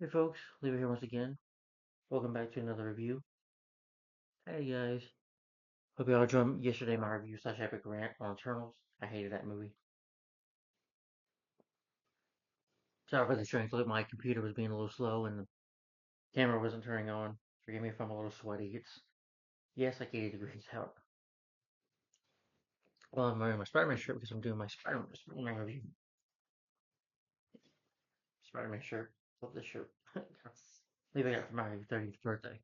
Hey folks, Lever here once again. Welcome back to another review. Hey guys. Hope you all enjoyed yesterday my review slash epic rant on Eternals. I hated that movie. Sorry for the strange look, my computer was being a little slow and the camera wasn't turning on. Forgive me if I'm a little sweaty. It's yes, like 80 degrees out. Well, I'm wearing my Spider-Man shirt because I'm doing my Spider-Man review. Spider-Man shirt. Love this shirt. Leave it out for my 30th birthday.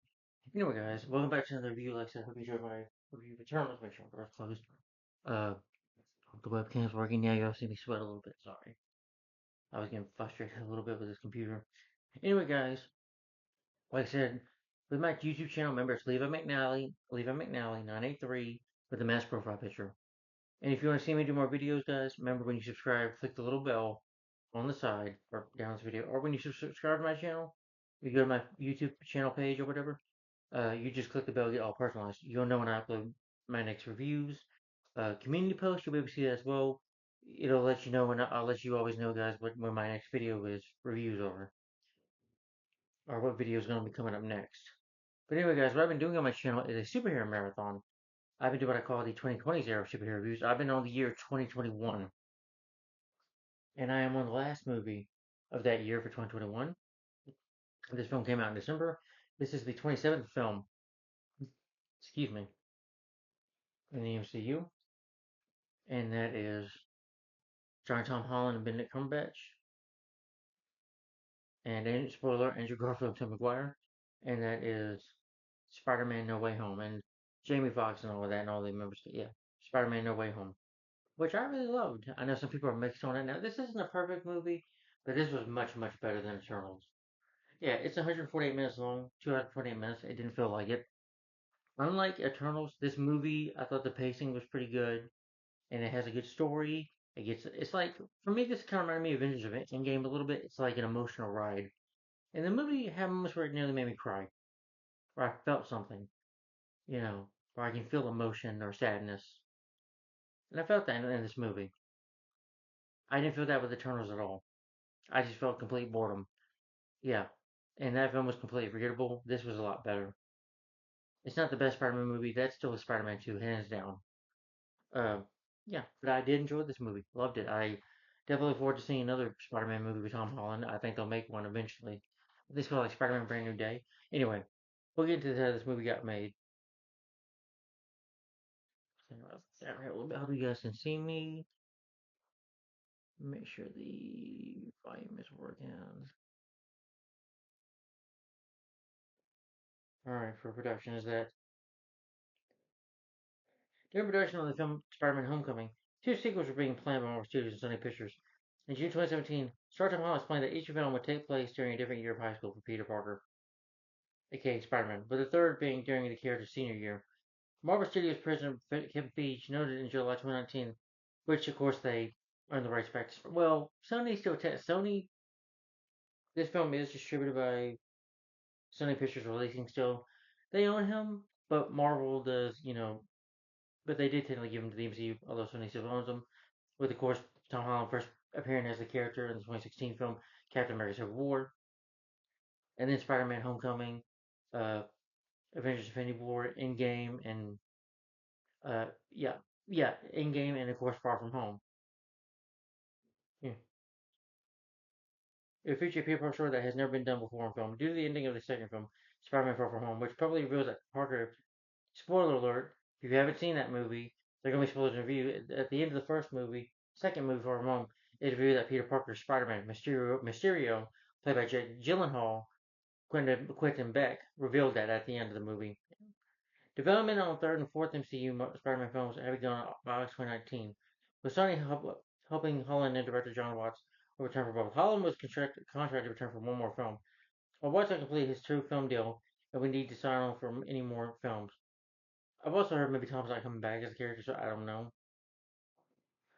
Anyway guys, welcome back to another review. Like I said, hope you enjoyed my review of Eternals. Make sure my door's closed. Uh, the webcam's working now. Y'all see me sweat a little bit. Sorry. I was getting frustrated a little bit with this computer. Anyway, guys, like I said, with my YouTube channel members, Levi McNally 983 with the mask profile picture. And if you want to see me do more videos, guys, remember when you subscribe, click the little bell on the side or down this video, or when you subscribe to my channel, you go to my YouTube channel page or whatever, you just click the bell, get all personalized. You'll know when I upload my next reviews. Community post, you'll be able to see that as well. It'll let you know when I'll let you always know, guys, when my next video is reviews over, or what video is going to be coming up next. But anyway, guys, what I've been doing on my channel is a superhero marathon. I've been doing what I call the 2020 era superhero reviews. I've been on the year 2021, and I am on the last movie of that year for 2021. This film came out in December. This is the 27th film, excuse me, in the MCU, and that is starring Tom Holland and Benedict Cumberbatch, and spoiler, Andrew Garfield and Tom McGuire, and that is Spider-Man No Way Home, and Jamie Foxx and all of that, and all the members. Yeah, Spider-Man No Way Home, which I really loved. I know some people are mixed on it. Now, this isn't a perfect movie, but this was much, much better than Eternals. Yeah, it's 148 minutes long, 248 minutes. It didn't feel like it. Unlike Eternals, this movie, I thought the pacing was pretty good, and it has a good story. It's like, for me, this kind of reminded me of Avengers Endgame a little bit. It's like an emotional ride. And the movie had moments where it nearly made me cry, where I felt something, where I can feel emotion or sadness. And I felt that in this movie. I didn't feel that with Eternals at all. I just felt complete boredom. Yeah. And that film was completely forgettable. This was a lot better. It's not the best Spider-Man movie. That's still a Spider-Man 2, hands down. Uh, yeah, but I did enjoy this movie. Loved it. I definitely look forward to seeing another Spider-Man movie with Tom Holland. I think they'll make one eventually. This called like Spider-Man Brand New Day. Anyway, we'll get into how this movie got made. Alright, a little bit. Hope you guys can see me. Make sure the volume is working. Alright, for production is that during production of the film Spider-Man Homecoming, two sequels were being planned by Marvel Studios and Sony Pictures. In June 2017, Star Trek Holland explained that each film would take place during a different year of high school for Peter Parker, aka Spider-Man, with the third being during the character's senior year. Marvel Studios president Kevin Feige noted in July 2019, which of course they earned the rights back. Well, Sony still Sony. This film is distributed by Sony Pictures Releasing still. They own him, but Marvel does, but they did technically give him to the MCU, although Sony still owns him. With, of course, Tom Holland first appearing as the character in the 2016 film Captain America Civil War, and then Spider Man Homecoming, uh, Avengers Infinity War, Endgame, and, uh, yeah, yeah, Endgame, and of course, Far From Home. Yeah. It features a Peter Parker story that has never been done before in film. Due to the ending of the second film, Spider Man Far From Home, which probably reveals that Parker. Spoiler alert, if you haven't seen that movie, they're going to be spoilers in review. At the end of the first movie, second movie for a moment, it revealed that Peter Parker, Spider-Man, Mysterio, played by Jake Gyllenhaal, Quentin Beck, revealed that at the end of the movie. Development on the third and fourth MCU Spider-Man films have begun in August 2019, with Sony helping Holland and director John Watts will return for both. Holland was contracted to return for one more film. While Watts had completed his two film deal, and we need to sign on for any more films. I've also heard maybe Tom's not coming back as a character, so I don't know.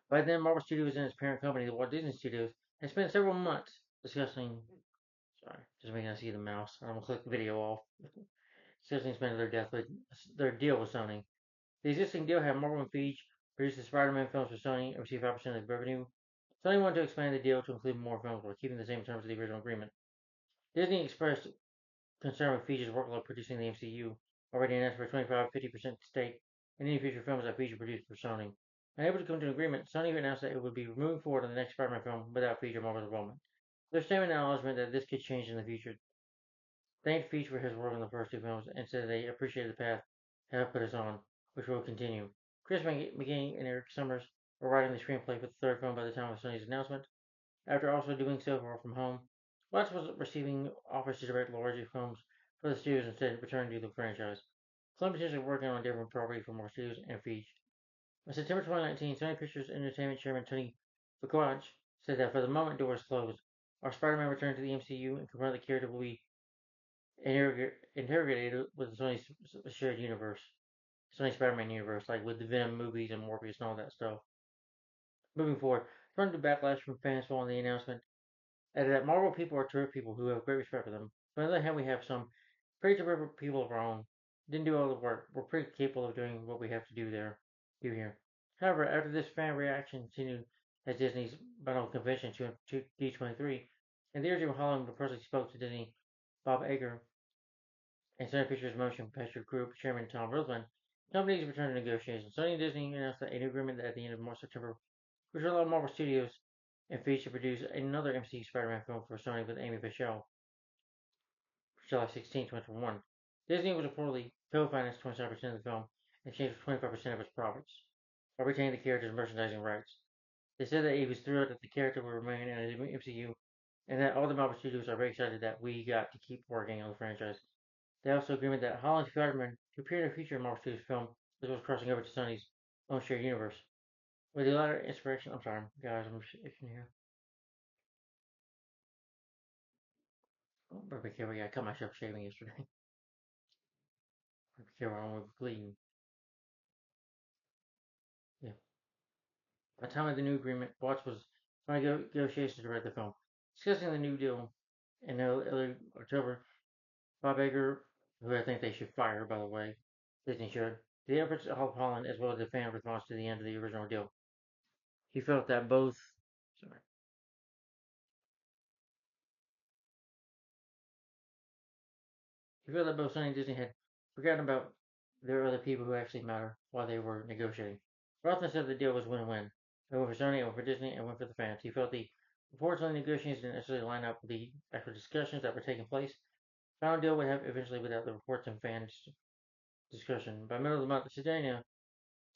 By then, Marvel Studios and its parent company, the Walt Disney Studios, had spent several months discussing. Sorry, just making I see the mouse. I'm gonna click the video off. Discussing expanding their deal with Sony. The existing deal had Marvel and Feige produce the Spider-Man films for Sony and receive 5% of the revenue. Sony wanted to expand the deal to include more films while keeping the same terms of the original agreement. Disney expressed concern with Feature's workload producing the MCU, already announced for 25-50% stake in any future films that Feature produced for Sony. Unable to come to an agreement, Sony announced that it would be moving forward on the next Spider-Man film without Feature Marvel's involvement. Their statement acknowledgement that this could change in the future thanked Feature for his work on the first two films and said they appreciated the path have put us on, which will continue. Chris McGee and Eric Summers were writing the screenplay for the third film by the time of Sony's announcement. After also doing so Far From Home, Watts was receiving offers to direct larger films for the studios instead of returning to the franchise. Some potentially working on different property for more studios and Feige. In September 2019, Sony Pictures Entertainment Chairman Tony Fuqua said that for the moment doors closed. Our Spider-Man return to the MCU and confirmed the character will be interrogated with Sony's shared universe, Sony Spider-Man universe, like with the Venom movies and Morbius and all that stuff. Moving forward, turning to backlash from fans following the announcement, added that Marvel people are terrific people who have great respect for them. On the other hand, we have some pretty terrific people of our own. Didn't do all the work. We're pretty capable of doing what we have to do here. However, after this fan reaction continued at Disney's final convention to D23, and the original Hollywood personally spoke to Disney Bob Iger and Sony Pictures Motion Picture Group Chairman Tom Rothman, companies returned to negotiations. Sony and Disney announced a new agreement at the end of September, which will allow Marvel Studios and Feige to produce another MCU Spider-Man film for Sony with Amy Fischel, July 16, 2021. Disney was reportedly co-financed 27% of the film in exchange for 25% of its profits, while retaining the character's merchandising rights. They said that he was thrilled that the character would remain in the MCU, and that all the Marvel Studios are very excited that we got to keep working on the franchise. They also agreed that Holland Spider-Man to appear in a future Marvel Studios film, as well as crossing over to Sony's own shared universe. With the latter inspiration, I'm sorry, guys, I'm itching here. Oh, better be careful. Yeah, I cut myself shaving yesterday. Better be careful, I don't bleeding. Yeah. By the time of the new agreement, Watts was trying to negotiations to write the film. Discussing the new deal in early October, Bob Iger, who I think they should fire, by the way, Disney should, the efforts of Holland as well as the fan response to the end of the original deal. He felt that both. Sorry. He felt that both Sony and Disney had forgotten about their other people who actually matter while they were negotiating. Rothman said the deal was win-win. A win for Sony, a win for Disney, and a win for the fans. He felt the reports on the negotiations didn't necessarily line up with the actual discussions that were taking place. The final deal would have eventually without the reports and fans discussion. By middle of the month, Sedania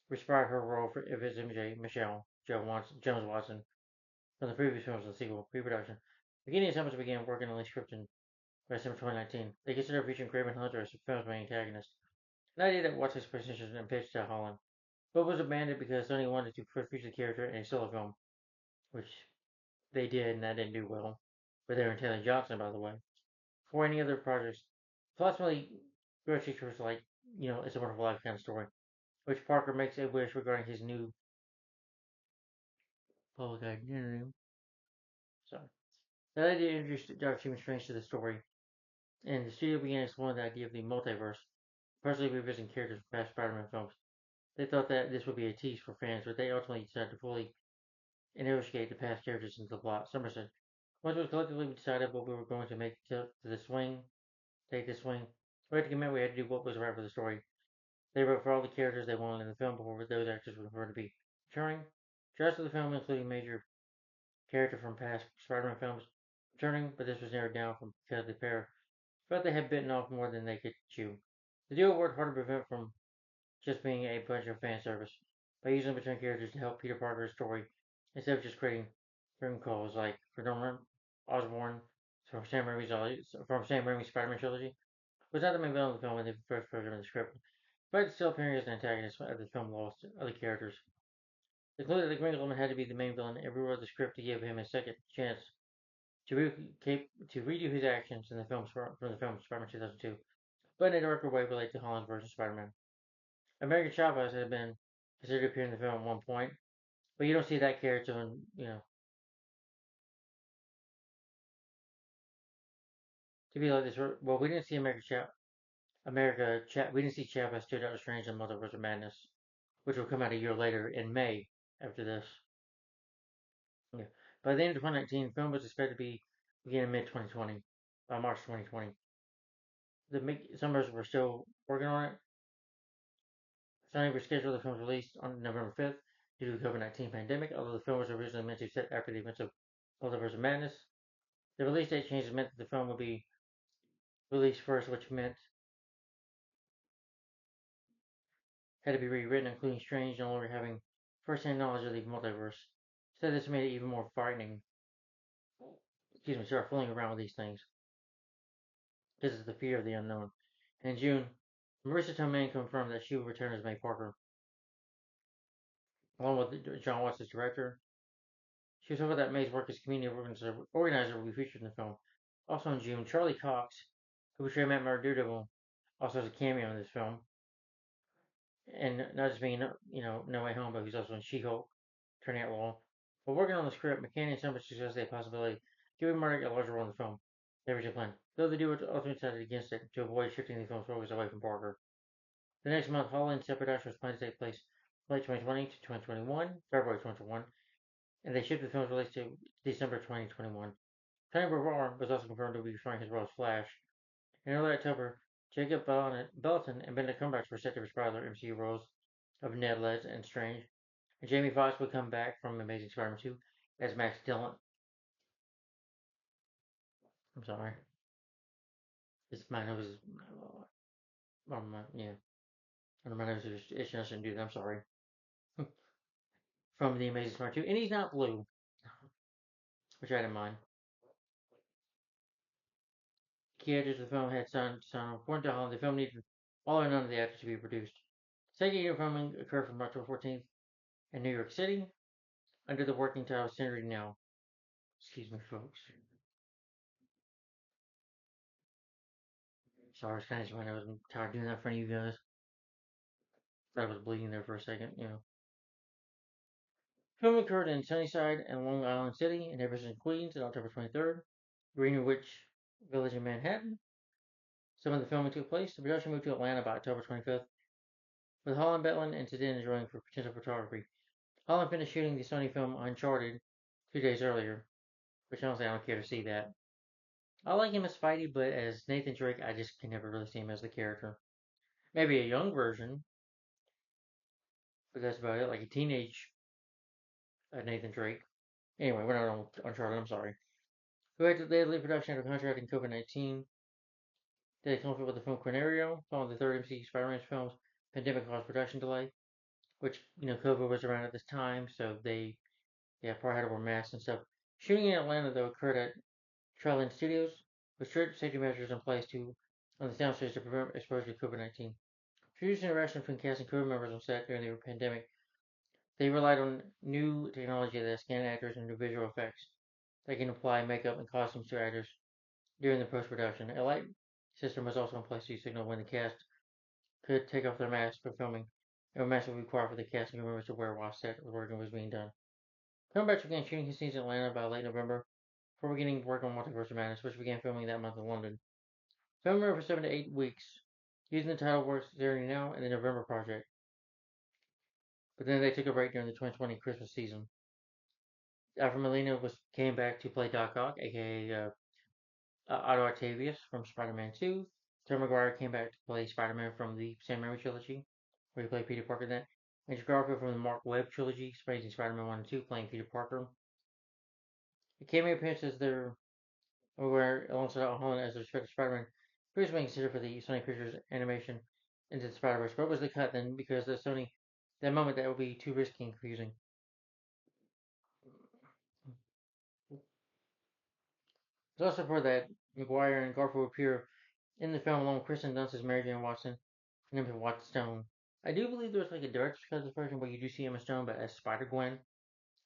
respired her role for as MJ Michelle Jones Watson from the previous films and the sequel pre-production. Beginning assemblage began working on the script in December 2019. They considered featuring Craven Hunter as the film's main antagonist, an idea that Watson's position and pitched to Holland, but was abandoned because Sony wanted to first feature the character in a solo film, which they did, and that didn't do well. With Aaron Taylor Johnson, by the way. For any other projects, approximately Grudge features like, It's a Wonderful Life kind of story, which Parker makes a wish regarding his new public identity. Sorry. That idea introduced Dark Human Strange to the story, and the studio began exploring the idea of the multiverse, partially revisiting characters from past Spider-Man films. They thought that this would be a tease for fans, but they ultimately decided to fully investigate the past characters into the plot. Somerset. Once it was collectively decided what we were going to make to the swing, take this swing, we had to commit we had to do what was right for the story. They wrote for all the characters they wanted in the film before those actors were confirmed to be returning. The rest of the film, including major character from past Spider-Man films, returning, but this was narrowed down from because the pair felt they had bitten off more than they could chew. The deal worked hard to prevent from just being a bunch of fan service by using return characters to help Peter Parker's story instead of just creating film calls like for Norman Osborn from Sam Raimi's Spider-Man trilogy was not the main villain of the film in the first version of the script, but still appearing as an antagonist as the film lost other characters. It concluded that Green Goblin had to be the main villain and rewrote the script to give him a second chance to redo his actions in the film from the film Spider-Man 2002, but in a director way related to Holland's version of Spider-Man. American Chavez had been considered to appear in the film at one point, but you don't see that character to be like this. Well, we didn't see we didn't see Chavez to Doctor Strange and Multiverse of Madness, which will come out a year later in May after this. Yeah. By the end of 2019, the film was expected to begin in mid 2020. by March 2020. Some members were still working on it. Sony rescheduled the film's release on November 5th due to the COVID-19 pandemic, although the film was originally meant to be set after the events of Multiverse of Madness. The release date changes meant that the film would be released first, which meant had to be rewritten, including Strange no longer having first-hand knowledge of the multiverse. Instead, this made it even more frightening. Start fooling around with these things. This is the fear of the unknown. In June, Marissa Tomei confirmed that she would return as May Parker, along with John Watts as director. She was hopeful that May's work as community organizer will be featured in the film. Also in June, Charlie Cox, who portrayed Matt Murdock Daredevil, also has a cameo in this film. And not just being, No Way Home, but he's also in She-Hulk, Turning Out Law. While working on the script, McCann and Summers suggested a possibility of giving Murdock a larger role in the film. They originally planned, though the duo ultimately decided against it to avoid shifting the film's focus away from Parker. The next month, Holland's separate production was planned to take place late 2020 to 2021, February 2021, and they shifted the film's release to December 2021. Tony Brevoort was also confirmed to be restoring his role as Flash. In early October, Jacob Belton and Benedict Cumberbatch were set to reprise their MCU roles of Ned Leeds and Strange, and Jamie Foxx would come back from Amazing Spider-Man 2 as Max Dillon. I'm sorry. My nose is... yeah. My nose is itching. I shouldn't do that. I'm sorry. From the Amazing Spider-Man 2. And he's not blue, which I had in mind. Key actors of the film had signed according to Holland, the film needed all or none of the actors to be produced. Second year filming occurred from October 14th in New York City under the working title Synergy Now. Excuse me, folks. Sorry, it's kind of when I was tired of doing that in front of you guys. I was bleeding there for a second. Film occurred in Sunnyside and Long Island City in Everson, Queens on October 23rd, Greenwich Village in Manhattan. Some of the filming took place. The production moved to Atlanta by October 25th, with Holland, Belton, and Tadin joining for potential photography. Holland finished shooting the Sony film Uncharted 2 days earlier, which honestly I don't care to see that. I like him as Spidey, but as Nathan Drake, I just can never really see him as the character. Maybe a young version, but that's about it, like a teenage Nathan Drake. Anyway, we're not on Uncharted, I'm sorry. Who had to lead production after contracting COVID-19. They had conflict with the film Quinario, following the third MCU Spider-Man film's pandemic caused production delay, which, COVID was around at this time, so they probably had to wear masks and stuff. Shooting in Atlanta, though, occurred at Trellin Studios, with strict safety measures in place on the soundstage to prevent exposure to COVID-19. To reduce interaction between cast and crew members on set during the pandemic, they relied on new technology that scanned actors and new visual effects. They can apply makeup and costumes to actors during the post-production. A light system was also in place to signal when the cast could take off their masks for filming, and masks would be required for the cast and crew members to wear while set work was being done. Cumberbatch began shooting his scenes in Atlanta by late November, before beginning work on Multiverse of Madness, which began filming that month in London. Filming ran for 7 to 8 weeks, using the title works Synergy Now and the November project. But then they took a break during the 2020 Christmas season. Alfred Molina came back to play Doc Ock, aka Otto Octavius from Spider-Man 2. Tom Maguire came back to play Spider-Man from the Sam Raimi trilogy, where he played Peter Parker then. Andrew Garfield from the Mark Webb trilogy, Amazing Spider-Man 1 and 2, playing Peter Parker. The cameo appearances there were alongside Holland as the Spider-Man, previously being considered for the Sony Pictures animation Into the Spider-Verse, but was the cut then because the Sony, that moment that would be too risky and confusing. It's also reported that Maguire and Garfield would appear in the film along with Kristen Dunst as Mary Jane Watson and Emma Watson. I do believe there's like a director's cut of this version where you do see Emma Stone, but as Spider-Gwen,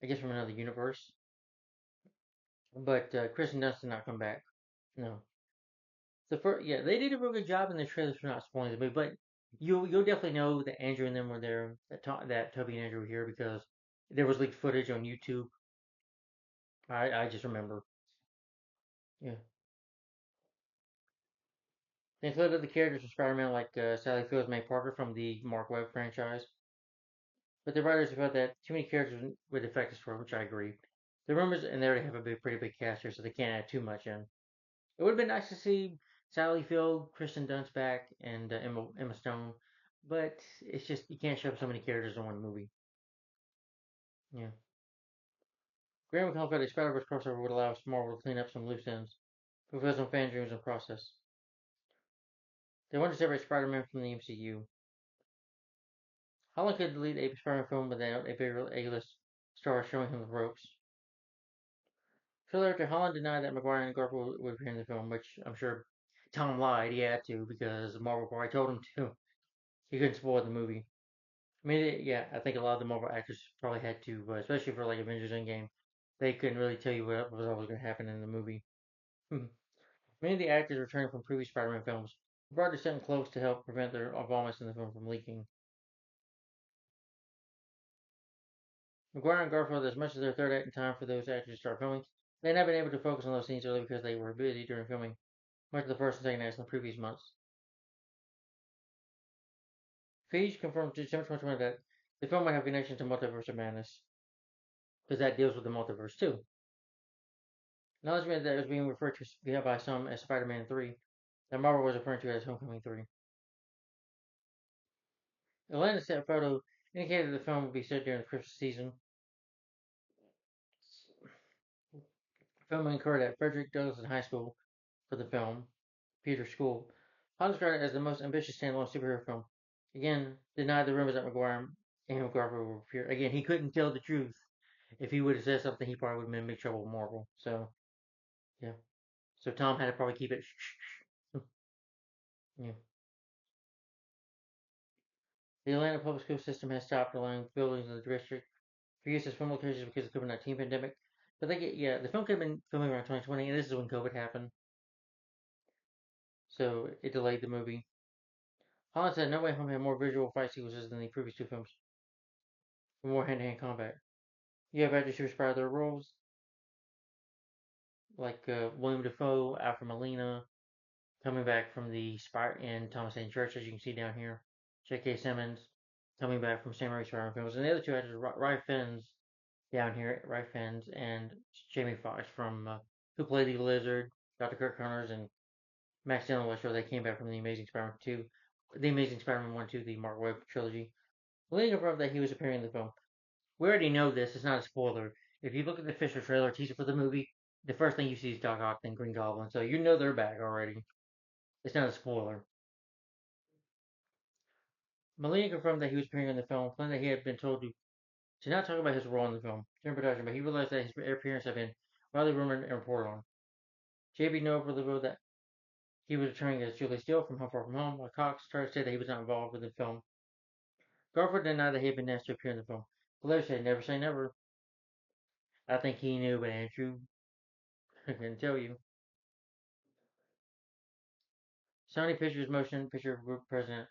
I guess from another universe. But Kristen Dunst did not come back. No. They did a real good job in the trailers for not spoiling the movie, but you'll definitely know that Andrew and them were there, that Toby and Andrew were here because there was leaked footage on YouTube. I just remember. Yeah. They included the characters of Spider-Man like Sally Fields, May Parker from the Mark Webb franchise. But the writers felt that too many characters would affect the story, which I agree. The rumors, and they already have a pretty big cast here, so they can't add too much in. It would have been nice to see Sally Field, Kristen Dunst back, and Emma Stone, but it's just you can't show up so many characters in one movie. Yeah. Graham McCall felt a Spider-Verse crossover would allow Marvel to clean up some loose ends, fulfill some fan dreams in the process. They wanted to separate Spider-Man from the MCU. Holland could lead a Spider-Man film without a bigger A-list star showing him the ropes. Shortly after, Holland denied that Maguire and Garfield would appear in the film, which I'm sure Tom lied. He had to because Marvel probably told him to. He couldn't spoil the movie. I mean, yeah, I think a lot of the Marvel actors probably had to, but especially for like Avengers Endgame, they couldn't really tell you what was always going to happen in the movie. Many of the actors returning from previous Spider-Man films brought their something close to help prevent their involvement in the film from leaking. McGuire and Garfield, as much as their third act in time for those actors to start filming, they had not been able to focus on those scenes early because they were busy during filming much of the first and second acts in the previous months. Feige confirmed to December 2020 that the film might have a connection to Multiverse of Madness, because that deals with the multiverse too. Acknowledgement that it was being referred to by some as Spider-Man 3, that Marvel was referring to as Homecoming 3. Atlanta's set photo indicated the film would be set during the Christmas season. Filming occurred at Frederick Douglass High School for the film, Peter School. Holland described it as the most ambitious standalone superhero film. Again, denied the rumors that Maguire and Garfield would appear. Again, he couldn't tell the truth. If he would have said something, he probably would have been in big trouble with Marvel. So, yeah. So Tom had to probably keep it shh. Yeah. The Atlanta public school system has stopped allowing buildings in the district for use as film locations because of the COVID-19 pandemic. But the film could have been filming around 2020, and this is when COVID happened. So it delayed the movie. Holland said No Way Home had more visual fight sequences than the previous two films, for more hand-to-hand combat. You have actors who inspired their roles, like William Dafoe, Alfred Molina, coming back from the Spire and Thomas Haden Church, as you can see down here. J.K. Simmons coming back from Sam Raimi's Spider-Man films, and the other two actors, Ralph Fiennes down here, Ralph Fiennes and Jamie Foxx from who played the Lizard, Dr. Kirk Connors, and Max Dillon was sure they came back from the Amazing Spider-Man 2, the Amazing Spider-Man 1 2, the Mark Webb trilogy. William confirmed that he was appearing in the film. We already know this. It's not a spoiler. If you look at the official trailer teaser for the movie, the first thing you see is Doc Ock and Green Goblin, so you know they're back already. It's not a spoiler. Molina confirmed that he was appearing in the film, claiming that he had been told to not talk about his role in the film during production, but he realized that his appearance had been widely rumored and reported on. JB Nova revealed that he was returning as Julie Steele from How Far From Home, while Cox tried to say that he was not involved with the film. Garfield denied that he had been asked to appear in the film. But later said, never say never. I think he knew, but Andrew couldn't tell you. Sony Pictures Motion Picture Group President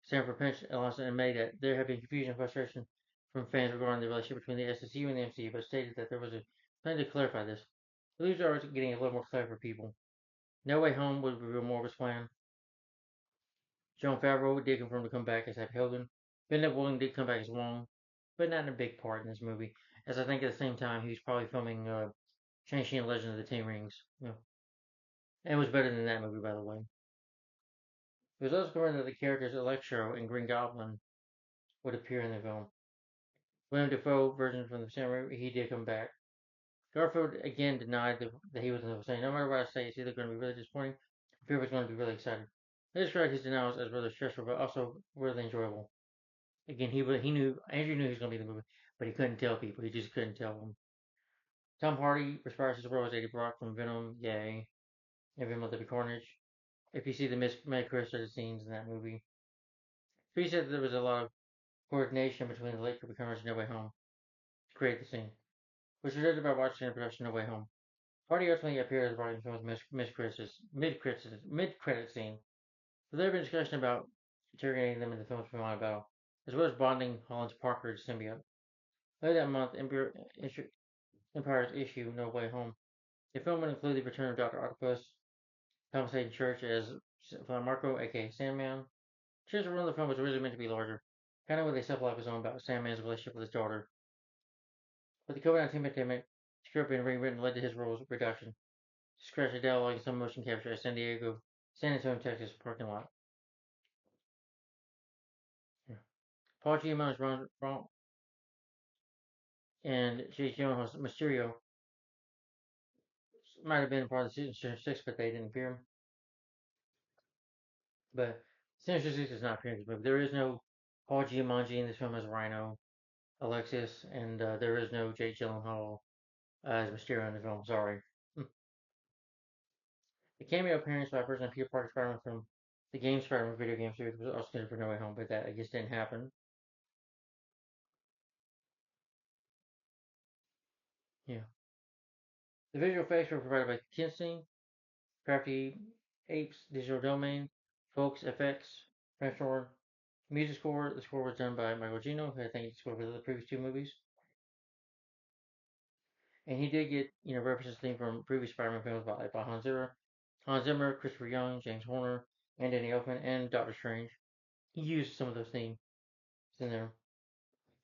Sanford Pinch announced in May that there had been confusion and frustration from fans regarding the relationship between the SSU and the MCU, but stated that there was a plan to clarify this. The leads are getting a little more clear for people. No Way Home would reveal more of his plan. Jon Favreau did confirm to come back as Happy Hogan. Ben Williams did come back as Wong, but not in a big part in this movie, as I think at the same time he was probably filming Shang-Chi and Legend of the Ten Rings. Yeah. And it was better than that movie, by the way. It was also confirmed that the characters Electro and Green Goblin would appear in the film. William Dafoe version from the cinema, he did come back. Garfield again denied that he was in the film, saying, "No matter what I say, it's either going to be really disappointing, or people are going to be really excited." They described his denials as rather stressful, but also really enjoyable. Again, he knew Andrew knew he was going to be in the movie, but he couldn't tell people. He just couldn't tell them. Tom Hardy aspires to role as Eddie Brock from Venom, yay, and Venom: Let There Be Carnage. If you see the mid-credit scenes in that movie, so he said that there was a lot of coordination between the late Kirby Carnage and No Way Home to create the scene, which was judged by watching the production No Way Home. Hardy ultimately appeared as Brock in the film's mid-credit scene. So there had been discussion about interrogating them in the film's final battle, as well as bonding Holland's Parker symbiote. Later that month, Empire's issue No Way Home. The film would include the return of Dr. Octopus, Thomas Haden Church as Marco, aka Sandman. Church's role in the film was originally meant to be larger, kind of with a subplot of his own about Sandman's relationship with his daughter. But the COVID-19 pandemic, the script being rewritten led to his role's reduction. scratch a dialogue in some motion capture at San Antonio, Texas parking lot. Yeah. Paul Giamatti's Ron and Jake Gyllenhaal's Mysterio might have been part of the Sinister Six, but they didn't appear. But Sinister Six is not appearing in this movie. There is no Paul Giamatti in this film as Rhino, Alexis, and there is no Jake Gyllenhaal as Mysterio in the film. Sorry. The cameo appearance by a person on Peter Parker Spider-Man from the game Spider-Man video game series was also scheduled for No Way Home, but that I guess didn't happen. Yeah. The visual effects were provided by Kinstein, Crafty Apes, Digital Domain, Folks FX, Transform. Music score, the score was done by Michael Gino, who I think he scored for the previous two movies. And he did get, references theme from previous Spider-Man films by Hans Zimmer, Christopher Young, James Horner, and Danny Elfman, and Doctor Strange. He used some of those themes in there.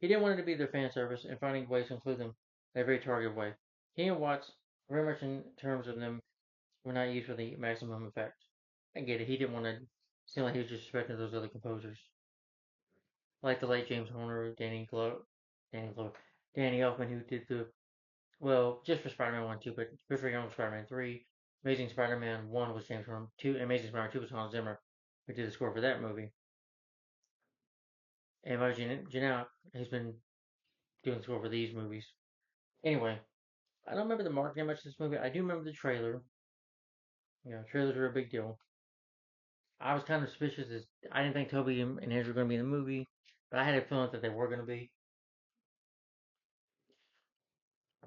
He didn't want it to be their fan service, and finding ways to include them in a very targeted way. He and Watts, very much in terms of them, were not used for the maximum effect. I get it. He didn't want to seem like he was disrespecting those other composers, like the late James Horner, Danny Elfman, who did just for Spider-Man 1, 2, but Christopher Young was Spider-Man 3, Amazing Spider-Man 1 was James Horner, 2, and Amazing Spider-Man 2 was Hans Zimmer, who did the score for that movie. And by Janelle, he's been doing the score for these movies. Anyway, I don't remember the marketing much of this movie. I do remember the trailer. Trailers are a big deal. I was kind of suspicious as I didn't think Toby and Andrew were going to be in the movie, but I had a feeling that they were going to be.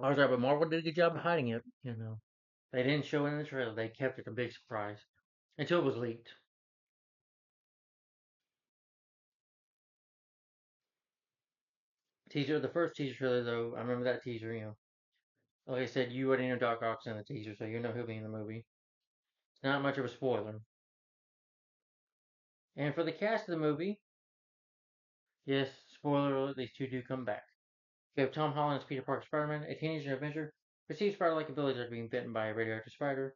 I was right, but Marvel did a good job of hiding it. They didn't show it in the trailer. They kept it a big surprise until it was leaked. The first teaser trailer though, I remember that teaser. Like I said, you already know Doc Ock's in the teaser, so you know he'll be in the movie. It's not much of a spoiler. And for the cast of the movie, yes, spoiler alert, these two do come back. We have Tom Holland as Peter Parker Spider-Man, a teenager adventure, perceives spider-like abilities after being bitten by a radioactive spider.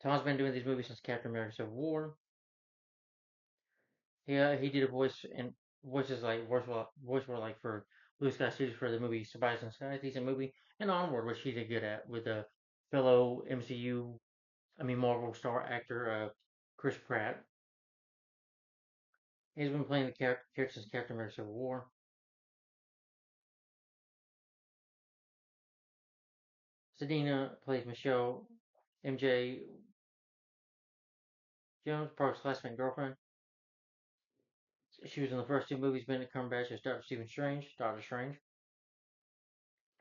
Tom's been doing these movies since Captain America: Civil War. He did a voices like voice were like for Blue Sky Studios for the movie Survivors in Sky, decent movie, and Onward, which he did good at with the fellow Marvel star actor Chris Pratt. He's been playing the character since Captain America: Civil War. Sedina plays Michelle MJ Jones, Park's classmate girlfriend. She was in the first two movies. Benedict Cumberbatch as Doctor Strange,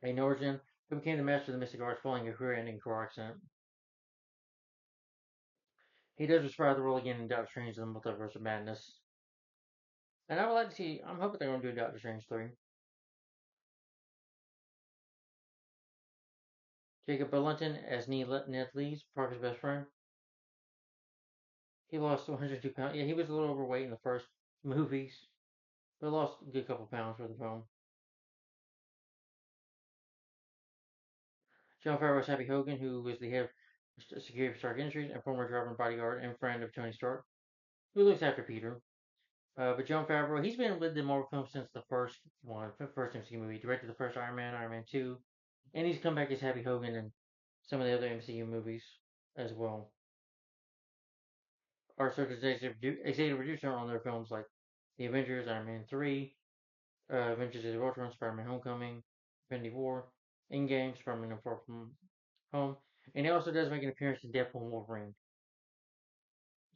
a Norwegian who became the master of the mystic arts following a career-ending car accident. He does respire the role again in Doctor Strange: The Multiverse of Madness. And I would like to see. I'm hoping they're going to do Doctor Strange 3. Jacob Berlinton as Ned Leeds, Parker's best friend. He lost 102 pounds. Yeah, he was a little overweight in the first movies, but lost a good couple pounds for the film. Jon Favreau as Happy Hogan, who was the head of security for Stark Industries and former driver and bodyguard and friend of Tony Stark, who looks after Peter. But Jon Favreau, he's been with the Marvel films since the first MCU movie. Directed the first Iron Man 2, and he's come back as Happy Hogan in some of the other MCU movies as well. Or served as executive producer on their films like The Avengers, Iron Man 3, Avengers: Age of Ultron, Spider-Man: Homecoming, Infinity War, Endgame, Spider-Man: No Far From Home, and he also does make an appearance in Deadpool and Wolverine.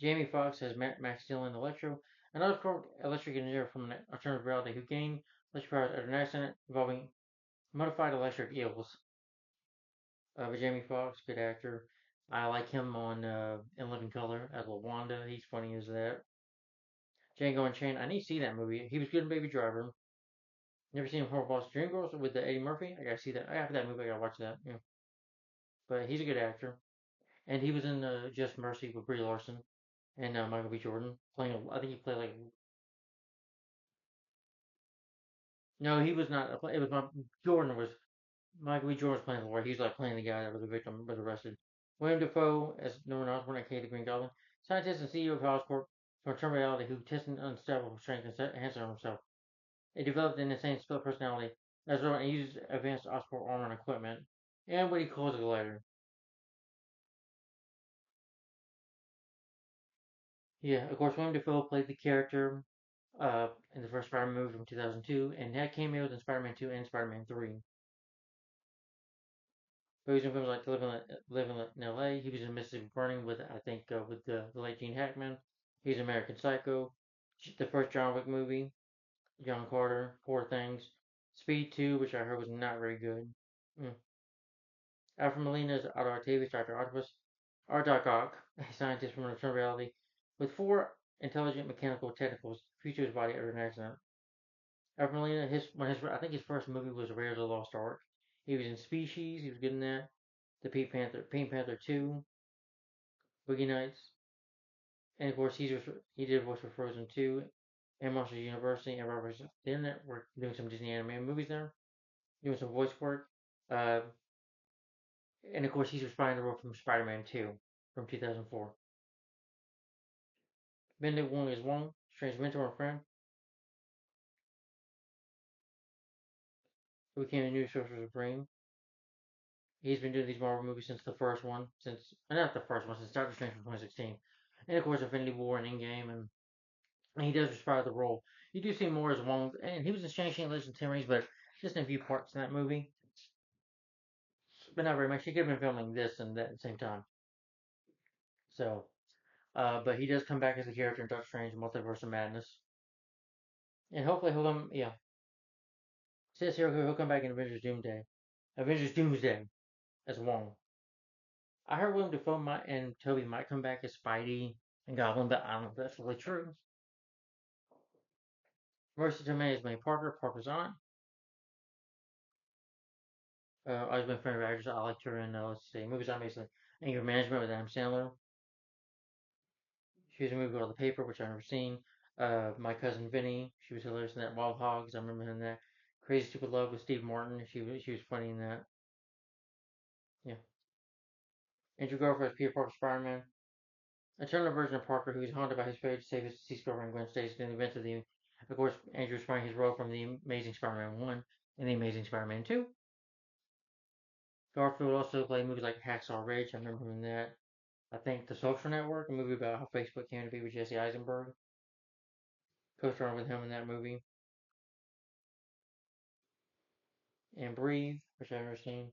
Jamie Foxx has Max Steel in Electro, an electric engineer from an alternative reality who gained electric powers after an accident involving modified electric eels. But Jamie Foxx, good actor. I like him on In Living Color as LaWanda. He's funny as that. Django Unchained. I need to see that movie. He was good in Baby Driver. Never seen Horror Boss Dreamgirls with the Eddie Murphy. I gotta see that. After that movie, I gotta watch that. Yeah. But he's a good actor, and he was in Just Mercy with Brie Larson and Michael B. Jordan playing. I think he played like. No, he was not. It was Jordan was Michael B. Jordan was playing the lawyer. He was like playing the guy that was the victim was arrested. William Dafoe as Norman Osborn, aka the Green Goblin, scientist and CEO of Oscorp from a reality who tests an unstoppable strength and enhances himself. He developed an insane split personality as well and uses advanced Oscorp armor and equipment, and what he calls a glider. Yeah, of course, William Dafoe played the character in the first Spider-Man movie from 2002, and had cameos in Spider-Man 2 and Spider-Man 3. But he was in films like Living in L.A. He was in Mississippi Burning with, I think, with the late Gene Hackman. He's in American Psycho, the first John Wick movie, John Carter, Poor Things, Speed 2, which I heard was not very good. Mm. Alfred Molina is Otto Octavius, Dr. Octopus, or Doc Ock, a scientist from alternate reality, with four intelligent mechanical tentacles fused to his body after an accident. Alfred Molina, I think his first movie was Raiders of the Lost Ark. He was in Species, he was good in that. The Pink Panther 2, Boogie Nights, and of course he did voice for Frozen 2, and Monsters University, and Robert's the Internet. We're doing some Disney animated movies there, doing some voice work. Uh, and of course he's responsible from Spider-Man 2 from 2004. Benedict Wong is Wong, strange mentor and friend, who became the new Sorcerer Supreme. He's been doing these Marvel movies since the first one, not the first one, since Doctor Strange from 2016. And of course Infinity War and Endgame, and he does respire the role. You do see more as Wong, and he was in Shang-Chi Legends of Ten Rings, but just in a few parts in that movie. But not very much. He could have been filming this and that at the same time. So, but he does come back as a character in Doctor Strange Multiverse of Madness. And hopefully he'll come, yeah. It says here he'll come back in Avengers Doomsday as Wong. I heard William Dafoe and Toby might come back as Spidey and Goblin, but I don't know if that's really true. Marissa Tomei is May Parker, Parker's aunt. I've been a fan of actors. I liked her in, let's see, movies I basically Anger Management with Adam Sandler. She was in a movie called The Paper, which I've never seen. My Cousin Vinny, she was hilarious in that. Wild Hogs, I remember her in that. Crazy Stupid Love with Steve Martin, she was funny in that. Yeah. Andrew Garfield as Peter Parker Spider-Man. A terminal version of Parker who is haunted by his failure to save his deceased girlfriend Gwen Stacy in the events of course, Andrew sprang his role from the Amazing Spider-Man 1 and the Amazing Spider-Man 2. Garfield also played movies like Hacksaw Ridge, I remember him in that. I think The Social Network, a movie about how Facebook came to be with Jesse Eisenberg. Co-starring with him in that movie. And Breathe, which I've never seen.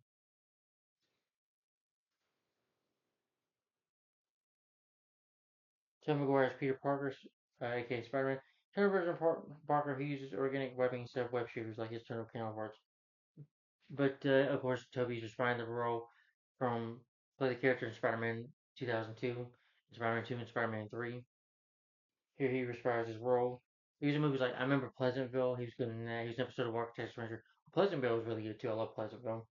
Tom McGuire as Peter Parker, aka Spider-Man. Turner version of Parker, he uses organic webbing instead of web shooters like his Turner counterparts. But of course, Toby's responding to the role from play the character in Spider-Man 2002, Spider-Man 2, and Spider-Man 3. Here he respires his role. He was in movies like I remember Pleasantville. He was good in that. He was an episode of Architects Ranger. Pleasantville was really good too. I love Pleasantville.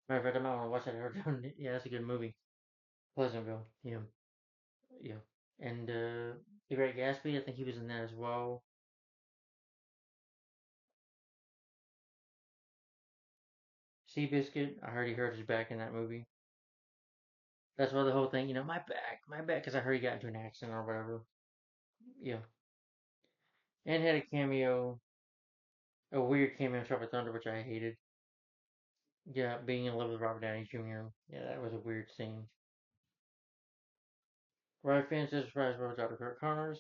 Matter of fact, I might want to watch that. Yeah, that's a good movie. Pleasantville. Yeah, yeah. And The Great Gatsby. I think he was in that as well. Seabiscuit. I heard he hurt his back in that movie. That's why the whole thing, my back, because I heard he got into an accident or whatever. Yeah. And had a cameo, a weird cameo in Tropic Thunder, which I hated. Yeah, being in love with Robert Downey Jr. Yeah, that was a weird scene. Ryan Fans is surprised by Dr. Kirk Connors,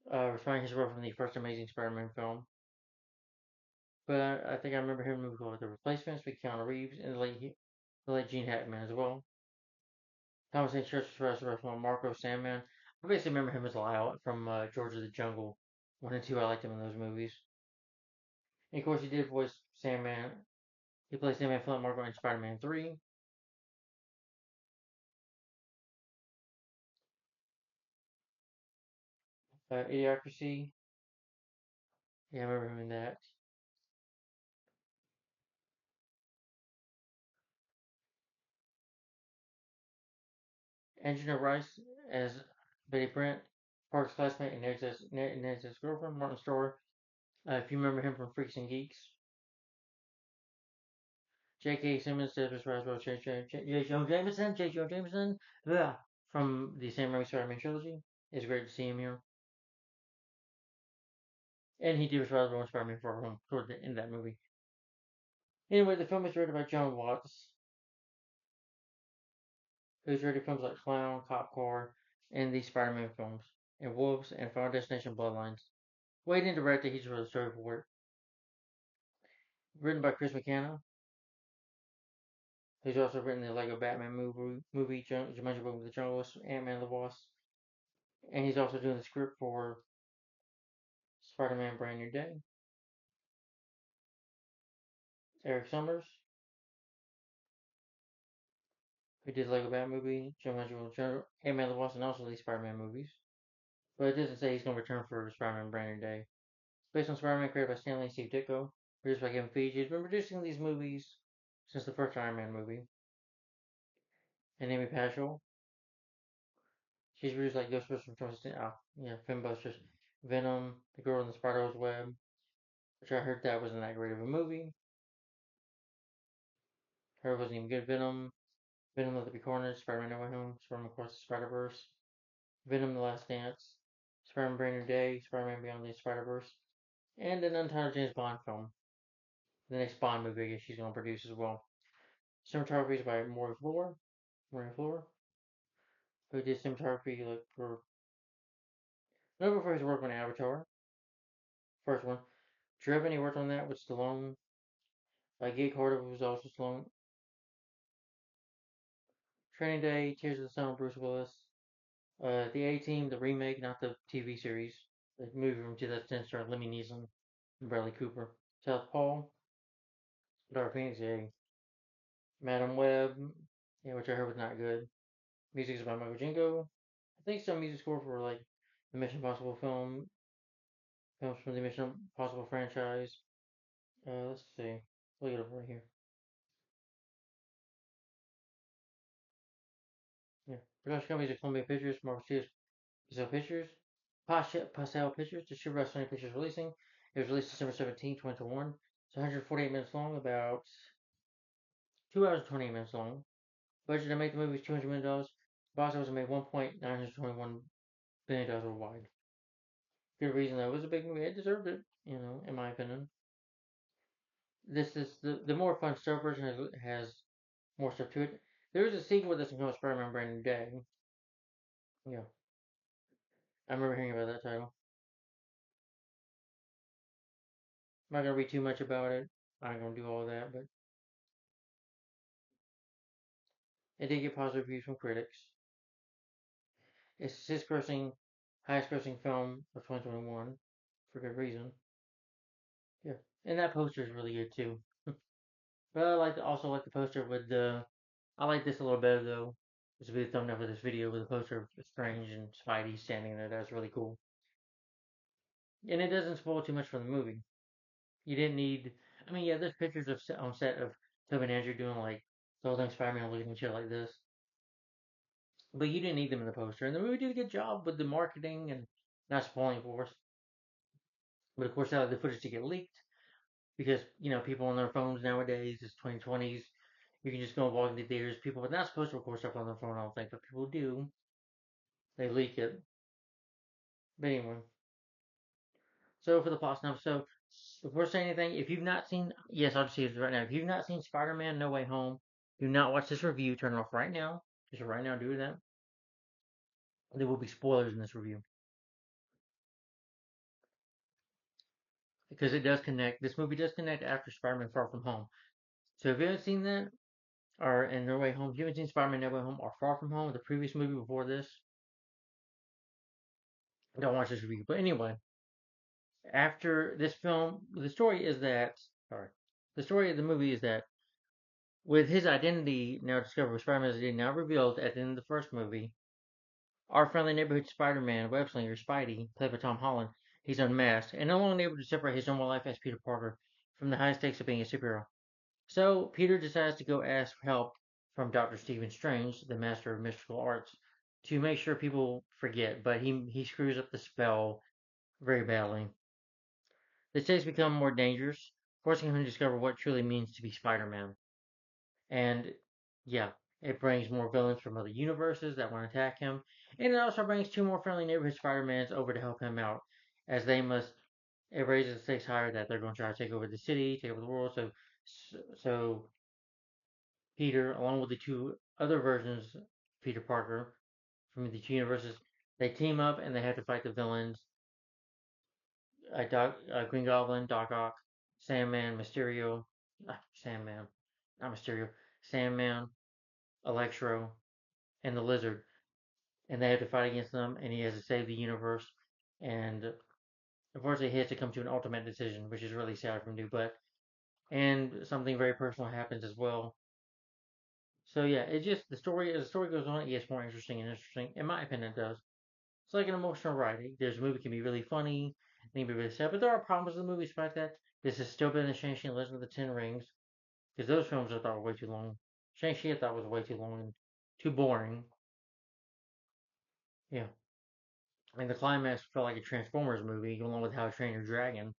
refining his role from the first Amazing Spider-Man film. But I think I remember him in a movie called The Replacements with Keanu Reeves and the late Gene Hackman as well. Thomas St. Church was surprised by Marco Sandman. I basically remember him as Lyle from George of the Jungle 1 and 2. I liked him in those movies. And of course, he did voice Sandman. He plays Sandman Flint Marco in Spider-Man 3. Idiocracy. Yeah, I remember him in that. Angela Rice as Betty Brant, Park's classmate and Ned's ex-girlfriend, Martin Storer. If you remember him from Freaks and Geeks. J.K. Simmons, Davis Roswell, J. Jonah Jameson, blah, from the Sam Raimi Spider-Man trilogy. It's great to see him here. And he did Roswell and Spider-Man Far Home toward the end of that movie. Anyway, the film is directed by John Watts, who's directed films like Clown, Cop Car, and the Spider-Man films, and Wolves and Final Destination Bloodlines. Wade didn't direct it, he just wrote the story for it. Written by Chris McKenna, who's also written the Lego Batman movie Jumanji Book of the Jungle, Ant-Man and the Wasp, and he's also doing the script for Spider-Man Brand New Day. Eric Summers, who did Lego Batman movie, Jumanji Book of the Jungle, Ant-Man and the Wasp, and also these Spider-Man movies. But it doesn't say he's going to return for Spider-Man Brand New Day. Based on Spider-Man created by Stan Lee and Steve Ditko, produced by Kevin Feige. He's been producing these movies since the first Iron Man movie. And Amy Pascal, she's produced like Ghostbusters from 2016. Filmbusters, Venom, The Girl in the Spider's Web, which I heard that wasn't that great of a movie. Her wasn't even good. Venom Let There Be Carnage, Spider-Man No Way Home, Spider-Man Across the Spider-Verse, Venom The Last Dance, Spider-Man Brand New Day, Spider-Man Beyond the Spider-Verse, and an untitled James Bond film. The next Bond movie, I guess she's going to produce as well. Cinematography is by Maureen Floor, who did cinematography like for number for his work on Avatar, first one. Driven, he worked on that with Stallone. Gig Carter was also Stallone. Training Day, Tears of the Sun, Bruce Willis. The A-Team, the remake, not the TV series. The movie from 2010 starring Lemmy Neeson and Bradley Cooper. Southpaw, Dark Phoenix, yeah. Madam Web, yeah, which I heard was not good. Music is by Michael Jingo. I think some music score for like the Mission Impossible films from the Mission Impossible franchise. Let's see. Look it up right here. Yeah. Production companies are Columbia Pictures, Marvel Studios, Pastel Pictures, Pastel Pictures, distributed by Sony Pictures Releasing. It was released December 17, 2021. It's 148 minutes long, about 2 hours and 28 minutes long. Budget to make the movie is $200 million. Box office made $1.921 billion worldwide. Good reason though. It was a big movie. It deserved it, in my opinion. This is the more fun stuff version has more stuff to it. There is a sequel that's called Spider-Man Brand New Day. Yeah, I remember hearing about that title. I'm not gonna read too much about it. I'm not gonna do all that, but it did get positive reviews from critics. It's the highest grossing film of 2021 for good reason. Yeah, and that poster is really good too. But also like the poster with the. I like this a little better though. This will be the thumbnail for this video with a poster of Strange and Spidey standing there. That's really cool. And it doesn't spoil too much from the movie. You didn't need. I mean, yeah, there's pictures on set of Tobey and Andrew doing like the whole thing Spider-Man looking and shit like this. But you didn't need them in the poster. And the movie did a good job with the marketing and not spoiling for us. But of course, the footage to get leaked because people on their phones nowadays. It's 2020s. You can just go walk into theaters. People are not supposed to record stuff on their phone. I don't think, but people do. They leak it. But anyway, so for the plot now, so before saying anything, if you've not seen, yes, I'll just say this right now. If you've not seen Spider-Man: No Way Home, do not watch this review. Turn it off right now. Just right now, do that. There will be spoilers in this review because it does connect. This movie does connect after Spider-Man: Far From Home. So if you haven't seen that, or in No Way Home, if you haven't seen Spider-Man: No Way Home or Far From Home, the previous movie before this, don't watch this review. But anyway, after this film, the story is that. Sorry, the story of the movie is that with his identity now discovered, with Spider-Man's identity now revealed at the end of the first movie, our friendly neighborhood Spider-Man, web-slinger Spidey, played by Tom Holland, he's unmasked and no longer able to separate his normal life as Peter Parker from the high stakes of being a superhero. So Peter decides to go ask for help from Dr. Stephen Strange, the master of mystical arts, to make sure people forget, but he screws up the spell very badly. The stakes become more dangerous, forcing him to discover what it truly means to be Spider-Man. And yeah, it brings more villains from other universes that want to attack him. And it also brings two more friendly neighborhood Spider-Mans over to help him out, as they must. It raises the stakes higher that they're going to try to take over the city, take over the world. So Peter, along with the two other versions of Peter Parker from the two universes, they team up and they have to fight the villains: Green Goblin, Doc Ock, Sandman, Mysterio, Sandman, not Mysterio, Sandman, Electro, and the Lizard, and they have to fight against them, and he has to save the universe. And unfortunately, he has to come to an ultimate decision, which is really sad for him to do. But and something very personal happens as well. So yeah, it just the story as the story goes on, it gets more interesting and interesting. In my opinion, it does. It's like an emotional ride. There's a movie can be really funny, it can be really sad, but there are problems with the movie. Despite that, this is still better than Shang-Chi and Legend of the Ten Rings because those films I thought were way too long. Shang-Chi I thought was way too long and too boring. Yeah, and the climax felt like a Transformers movie, along with How to Train Your Dragon.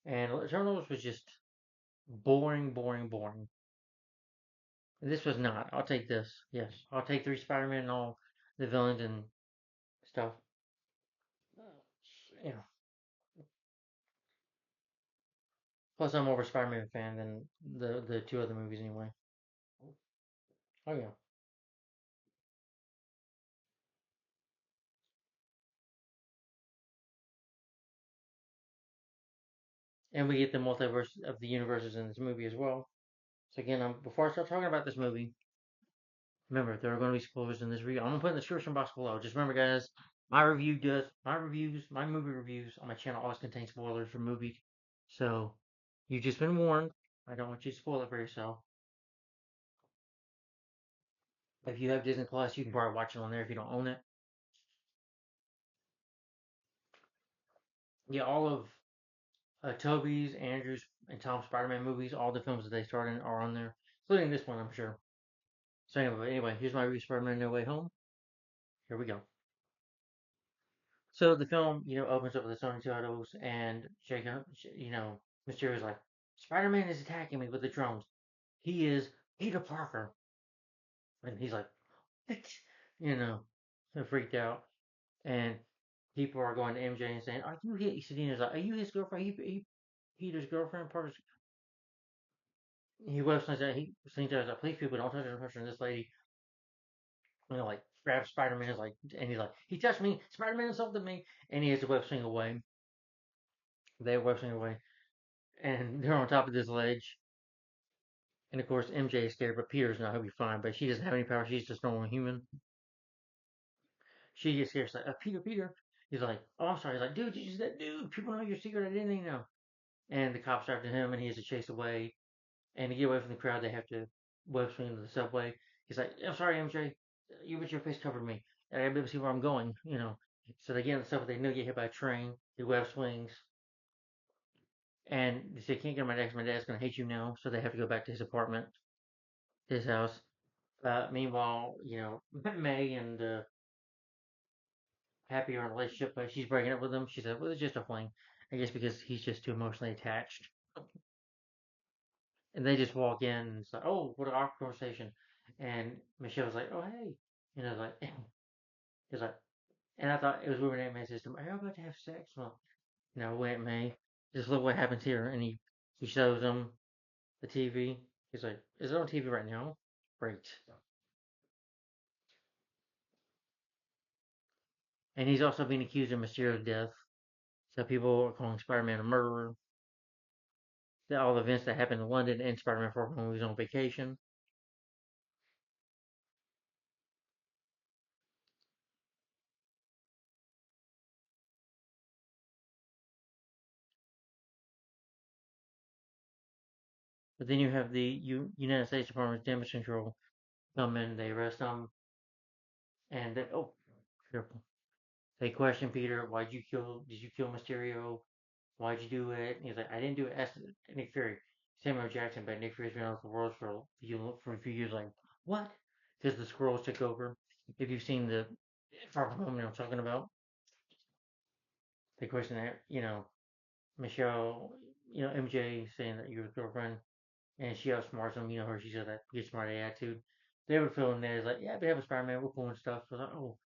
And Eternals was just boring, boring, boring. And this was not. I'll take this. Yes, I'll take three Spider-Man and all the villains and stuff. Yeah. Plus, I'm more of a Spider-Man fan than the two other movies anyway. Oh yeah. And we get the multiverse of the universes in this movie as well. So again, before I start talking about this movie, remember there are going to be spoilers in this review. I'm gonna put in the description box below. Just remember, guys, my movie reviews on my channel always contain spoilers for movies. So you've just been warned. I don't want you to spoil it for yourself. If you have Disney Plus, you can probably watch it on there if you don't own it. Yeah, all of Toby's, Andrew's, and Tom's Spider-Man movies, all the films that they starred in are on there, including this one, I'm sure. So anyway, here's my review of Spider-Man No Way Home. Here we go. So the film, opens up with the Sony titles, and Jacob, Mysterio's like, Spider-Man is attacking me with the drones. He is Peter Parker, and he's like, what? You know, so freaked out, and people are going to MJ and saying, "Are you his?" Sedina's like, "Are you his girlfriend? Are you Peter's girlfriend?" Parker's he was like he thinks like, "Please, people, don't touch her." And this lady, like grabs Spider-Man, is like, and he's like, "He touched me. Spider-Man insulted me," and he has to web swing away. They web swing away, and they're on top of this ledge. And of course, MJ is scared, but Peter's not. He'll be fine. But she doesn't have any power. She's just a normal human. She gets scared. She's like, Peter. He's like, "Oh, I'm sorry." He's like, "Dude, you just that dude. People know your secret. I didn't even know." And the cops are after him, and he has to chase away. And to get away from the crowd, they have to web swing into the subway. He's like, "I'm sorry, MJ. You with your face covered me. I gotta be able to see where I'm going." So they get in the subway. They know get hit by a train. He web swings. And they say, "Can't get my dad. My dad's gonna hate you now." So they have to go back to his apartment, his house. Meanwhile, May and Happy are in a relationship, but she's breaking up with him. She said, "Well, it's just a fling." I guess because he's just too emotionally attached. And they just walk in and it's like, "Oh, what an awkward conversation." And Michelle's like, "Oh, hey." Like, it's like, and I thought it was weird when Aunt May says to him, "Are you about to have sex?" Well, Aunt May, just look what happens here. And he shows him the TV. He's like, "Is it on TV right now?" Great. And he's also being accused of Mysterio's death. So people are calling Spider-Man a murderer. All the events that happened in London and Spider-Man 4 when he was on vacation. But then you have the United States Department of Damage Control come in, they arrest him, and careful. They question Peter, did you kill Mysterio? Why'd you do it? And he's like, I didn't do it. Ask Nick Fury. Samuel Jackson, but Nick Fury's been out of the world for a few years. Like, what? Because the Skrulls took over. If you've seen the Far From Home, I'm talking about, they question that, Michelle, MJ saying that you're his girlfriend. and she outsmarts him. You know her, she's got that good smart attitude. They would fill in there as like, yeah, we have a Spider-Man, we're cool and stuff. So I was like, oh,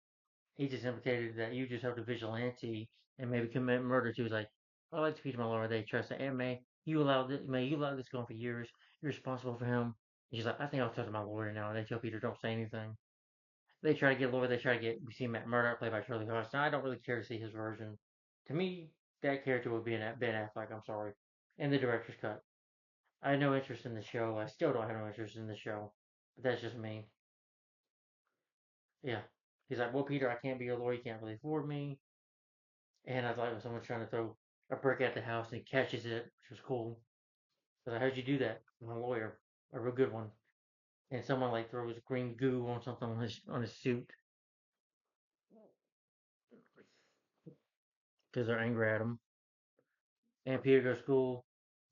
he just implicated that you just helped a vigilante and maybe commit murder too. He's like, I like to speak to my lawyer. They trust that. And May, you allowed this going for years. You're responsible for him. And she's like, I think I'll talk to my lawyer now. And they tell Peter, don't say anything. They try to get a lawyer. They try to get, we see Matt Murdock played by Charlie Cox. Now, I don't really care to see his version. To me, that character would be Ben Affleck, I'm sorry. In the director's cut. I had no interest in the show. I still don't have no interest in the show. But that's just me. Yeah. He's like, well, Peter, I can't be your lawyer. You can't really afford me. And I thought it was someone trying to throw a brick at the house and he catches it, which was cool. I was like, how'd you do that? I'm a lawyer, a real good one. And someone like throws green goo on something on his suit because they're angry at him. And Peter goes to school,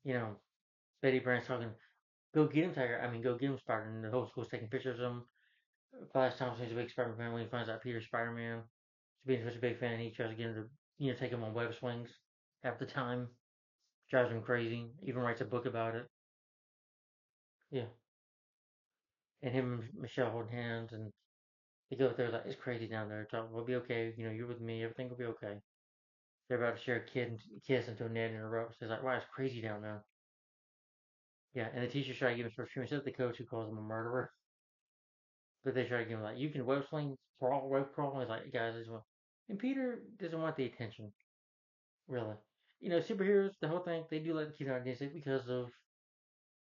you know, Betty Brant's talking, go get him, Tiger. I mean, go get him, Spider. And the whole school's taking pictures of him. Flash Thompson's a big Spider Man when he finds out Peter's Spider Man. He's being such a big fan, he tries to get him to, take him on web swings half the time. Drives him crazy. Even writes a book about it. Yeah. And him and Michelle hold hands, and they go there like, it's crazy down there. Talk, we'll be okay. You know, you're with me. Everything will be okay. They're about to share kiss until Ned interrupts. He's like, wow, it's crazy down there. Yeah, and the teachers try to give him first treatment. It's the coach who calls him a murderer. But they try to give him like, you can web sling, crawl, web crawl. He's like, guys, I just want. And Peter doesn't want the attention, really. You know, superheroes, the whole thing, they do let the kids out because of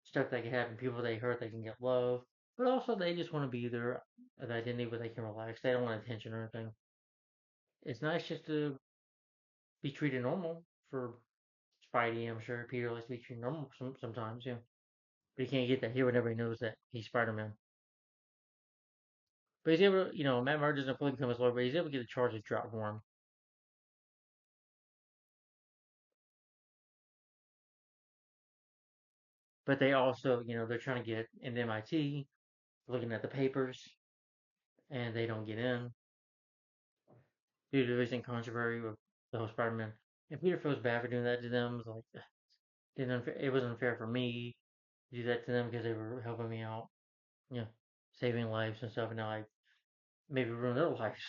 stuff that can happen. People they hurt, they can get love. But also, they just want to be their identity where they can relax. They don't want attention or anything. It's nice just to be treated normal for Spidey. I'm sure Peter likes to be treated normal sometimes, yeah. But he can't get that here when everybody knows that he's Spider Man. But he's able to, Matt Murdock doesn't fully become his lawyer, but he's able to get the charges dropped for him. But they also, they're trying to get into MIT, looking at the papers, and they don't get in due to recent controversy with the whole Spider Man. And Peter feels bad for doing that to them. It's like, it was unfair for me to do that to them because they were helping me out, you know, saving lives and stuff. And now I maybe ruin their lives,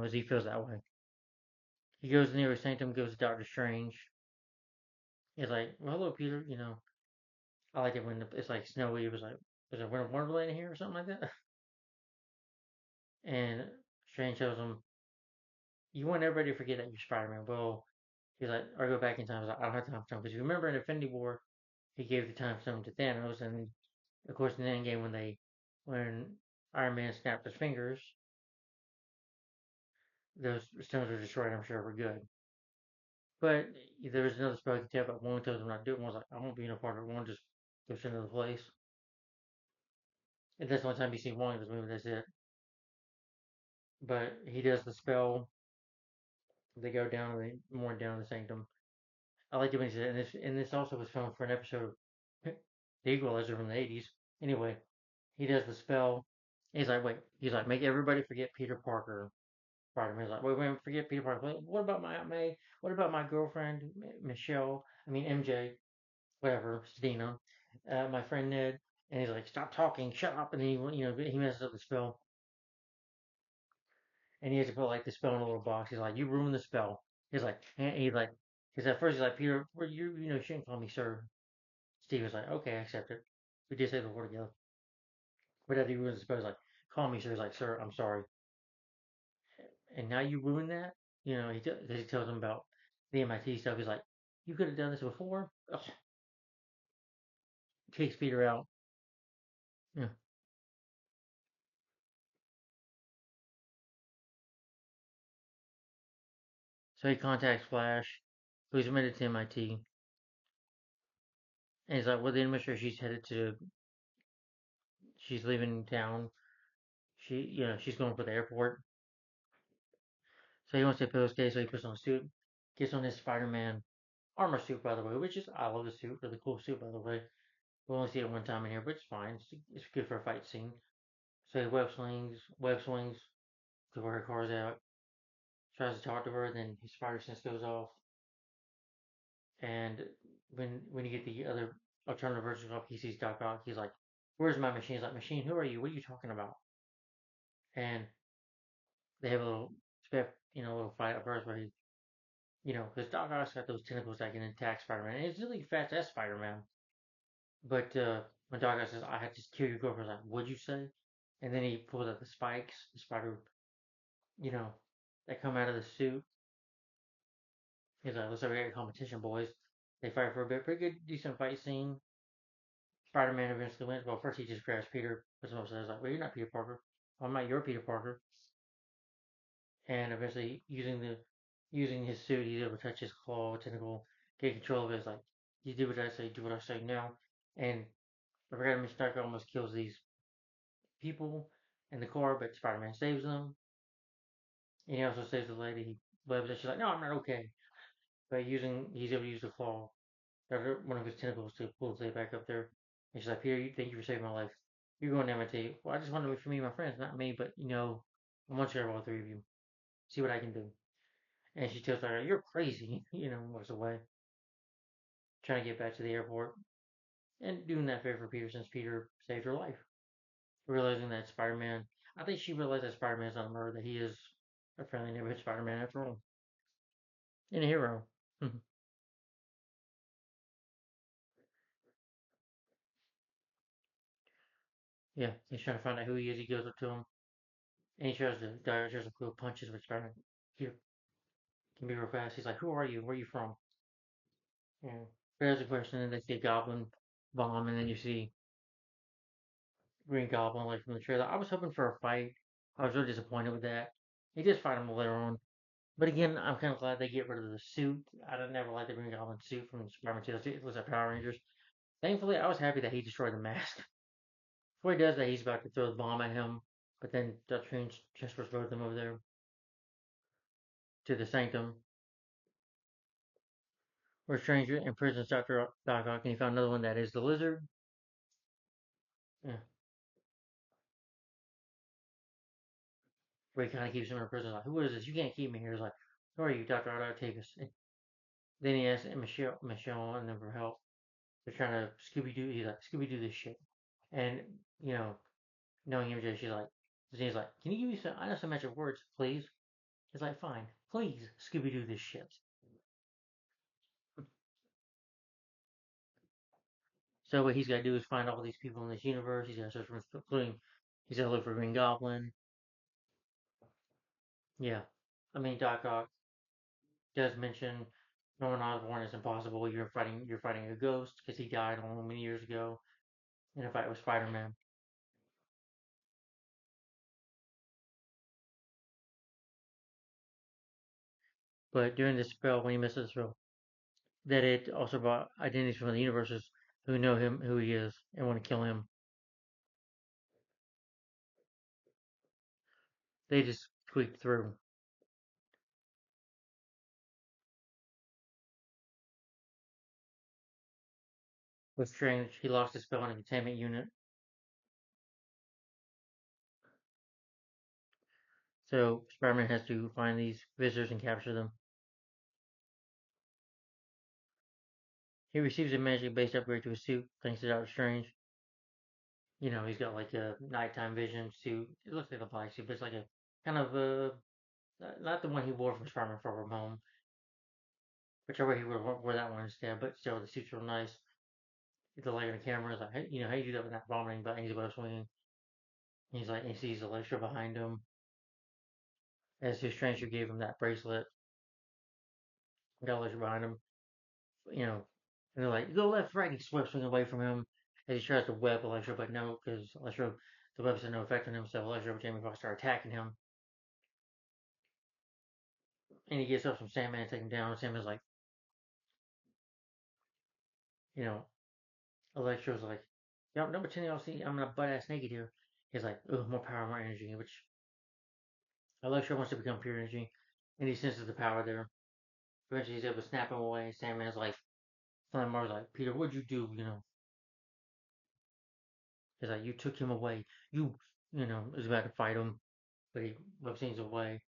as he feels that way. He goes near his sanctum, goes to Doctor Strange. He's like, well, hello, Peter. I like it when it's like snowy. It was like, there's a winter wonderland in here or something like that. And Strange tells him, you want everybody to forget that you're Spider-Man. Well, he's like, or go back in time. He's like, I don't have time for time. Because you remember in Infinity War, he gave the time stone to Thanos. And of course, in the Endgame, when Iron Man snapped his fingers, those stones were destroyed. I'm sure were good. But there was another spell I could tell, but one tells him not to do it. One was like, I won't be in a part of it. One just goes to another place. And that's the only time you see one in this movie. That's it. But he does the spell. They go down more down the sanctum. I like it when he said, and this also was filmed for an episode of The Equalizer from the '80s. Anyway, he does the spell. He's like, wait. He's like, make everybody forget Peter Parker. Spider-Man's like, wait, forget Peter Parker. What about my Aunt May? What about my girlfriend Michelle? I mean MJ. Whatever, Stina. My friend Ned. And he's like, stop talking, shut up. And then he messes up the spell. And he has to put like the spell in a little box. He's like, you ruined the spell. Because at first he's like, Peter, you shouldn't call me sir. Steve was like, okay, I accept it. We did say the word together. But after he ruins the spell, he's like, call me sir. He's like, sir, I'm sorry. And now you ruin that? He tells him about the MIT stuff. He's like, you could have done this before. Ugh. Kicks Peter out. Yeah. So he contacts Flash, who's admitted to MIT. And he's like, well, the administrator, she's leaving town. She's going for the airport. So he wants to appeal his case, so he puts on a suit, gets on his Spider-Man armor suit, by the way, I love the suit, really cool suit, by the way. We only see it one time in here, but it's fine. It's good for a fight scene. So he web swings to where her car's out, tries to talk to her, then his spider sense goes off, and when you get the other alternative version of he sees Doc Ock. He's like, "Where's my machine?" He's like, "Machine, who are you? What are you talking about?" And they have a little, little fight at first where he, because Doc Ock's got those tentacles that can attack Spider-Man. And it's really fast as Spider-Man. But when Doc Ock says, "I had to kill your girlfriend," like, "What'd you say?" And then he pulls out the spikes, the spider, you know, that come out of the suit. He's like, "Looks like we got a competition, boys." They fight for a bit, pretty good, decent fight scene. Spider-Man eventually wins. Well, first he just grabs Peter, puts him upstairs, like, "Well, you're not Peter Parker. I'm not your Peter Parker." And eventually, using his suit, he's able to touch his claw, tentacle, get control of it. It's like, "You do what I say, do what I say now." And I forgot to mention, Stark almost kills these people in the car, but Spider-Man saves them. And he also saves the lady. He webs her. She's like, "No, I'm not okay." But he's able to use the claw, one of his tentacles, to pull Zay back up there. And she's like, "Peter, thank you for saving my life. You're going to imitate." "Well, I just wanted to wait for me and my friends, not me, but I want to share all three of you. See what I can do." And she tells her, "You're crazy," walks away, trying to get back to the airport. And doing that favor for Peter since Peter saved her life. Realizing that Spider-Man, I think she realized that Spider-Man's not a murderer, that he is a friendly neighborhood Spider-Man after all. And a hero. Yeah, he's trying to find out who he is. He goes up to him, and he tries to throw punches with Spider-Man. He can be real fast. He's like, "Who are you? Where are you from?" Yeah. There's a question, and they see a goblin bomb, and then you see Green Goblin like from the trailer. I was hoping for a fight. I was really disappointed with that. He did fight him later on. But again, I'm kind of glad they get rid of the suit. I don't never like the Green Goblin suit from Spider-Man 2. It was at Power Rangers. Thankfully, I was happy that he destroyed the mask. Before he does that, he's about to throw the bomb at him. But then Dutch Strange transfers both of them over there to the Sanctum, where Strange imprisons Dr. Doc Ock, and he found another one that is the Lizard. Yeah, where he kind of keeps him in prison. Like, "Who is this? You can't keep me here." He's like, "Who are you, Dr. Octavius?" Then he asks Michelle and them for help. They're trying to Scooby Doo. He's like, "Scooby Doo this shit." And, you know, knowing MJ, he's like, "Can you give me some, I know some magic words, please?" He's like, "Fine, please Scooby Doo this shit." So what he's got to do is find all these people in this universe. He's got to search for, including, he's got to look for Green Goblin. Yeah. I mean, Doc Ock does mention Norman Osborn is impossible. You're fighting a ghost because he died many years ago in a fight with Spider-Man. But during this spell, when he misses the spell, that it also brought identities from the universes who know him, who he is, and want to kill him. They just tweaked through. With Strange, he lost his spell in a containment unit, so Spider-Man has to find these visitors and capture them. He receives a magic-based upgrade to his suit thanks to Doctor Strange. He's got like a nighttime vision suit. It looks like a black suit, but it's like a kind of not the one he wore from Spider-Man Far From Home, which I wish he would have wore that one instead. But still, the suit's real nice. The light on the camera is like, "Hey, how you do that with that vomiting?" But he's web swinging. He's like, he sees Electro behind him as his stranger gave him that bracelet. Got Electro behind him, you know, and they're like, "Go left, right." And he web swing away from him as he tries to web Electro, but no, because the webs had no effect on him. So Electro and Jamie Foxx start attacking him, and he gets up from Sandman to take him down. Sandman's like, you know, Electro's like, "Yep, number 10, y'all see, I'm not butt ass naked here." He's like, "Oh, more power, more energy," which Electro wants to become pure energy, and he senses the power there. Eventually, he's able to snap him away. Sandman's like, Flame Mar's like, "Peter, what'd you do?" He's like, "You took him away. Is about to fight him, but he whips things away.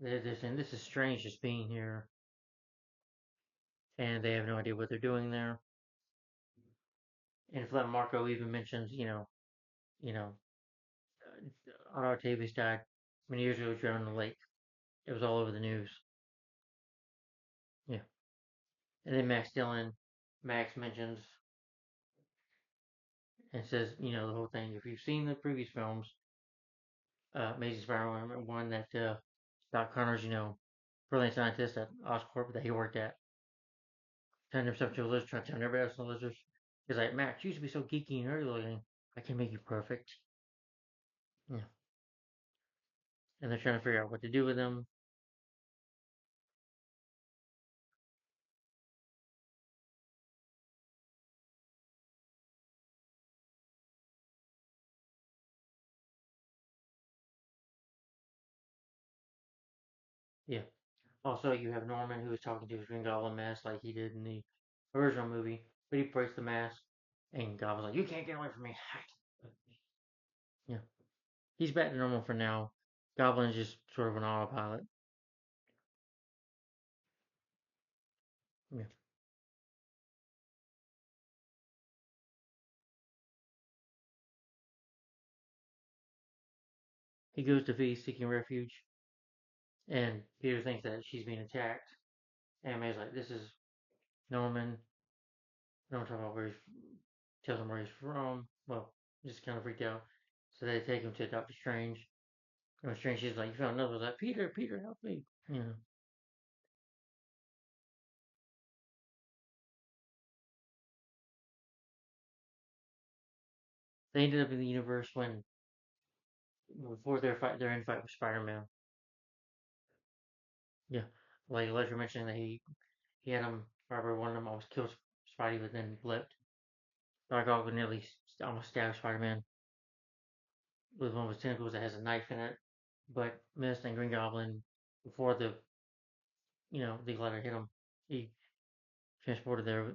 This is strange just being here, and they have no idea what they're doing there. And Flint Marco even mentions, you know, Otto Octavius died many years ago drowned in the lake. It was all over the news. Yeah. And then Max mentions and says, the whole thing. If you've seen the previous films, Amazing Spider-Man, one that Doc Connors, brilliant scientist at Oscorp that he worked at, turned himself to a lizard, trying to turn everybody else into lizards. He's like, Max, you used to be so geeky and nerdy looking. I can make you perfect. Yeah. And they're trying to figure out what to do with him. Yeah. Also, you have Norman who is talking to his Green Goblin mask like he did in the original movie, but he breaks the mask, and Goblin's like, "You can't get away from me!" Yeah, he's back to normal for now. Goblin's just sort of an autopilot. Yeah, he goes to V seeking refuge, and Peter thinks that she's being attacked. And May's like, "This is Norman." Don't talk about where he's. Tells him where he's from. Well, just kind of freaked out. So they take him to Doctor Strange. And Strange is like, "You found another." Like, Peter, help me. Yeah. They ended up in the universe when before their in fight with Spider-Man. Yeah, like Ledger mentioned that he had him. Robert one of them almost killed Spidey, but then blipped. Doc Ock nearly almost stabbed Spider-Man with one of his tentacles that has a knife in it, but missed. And Green Goblin, before the glider hit him, he transported there.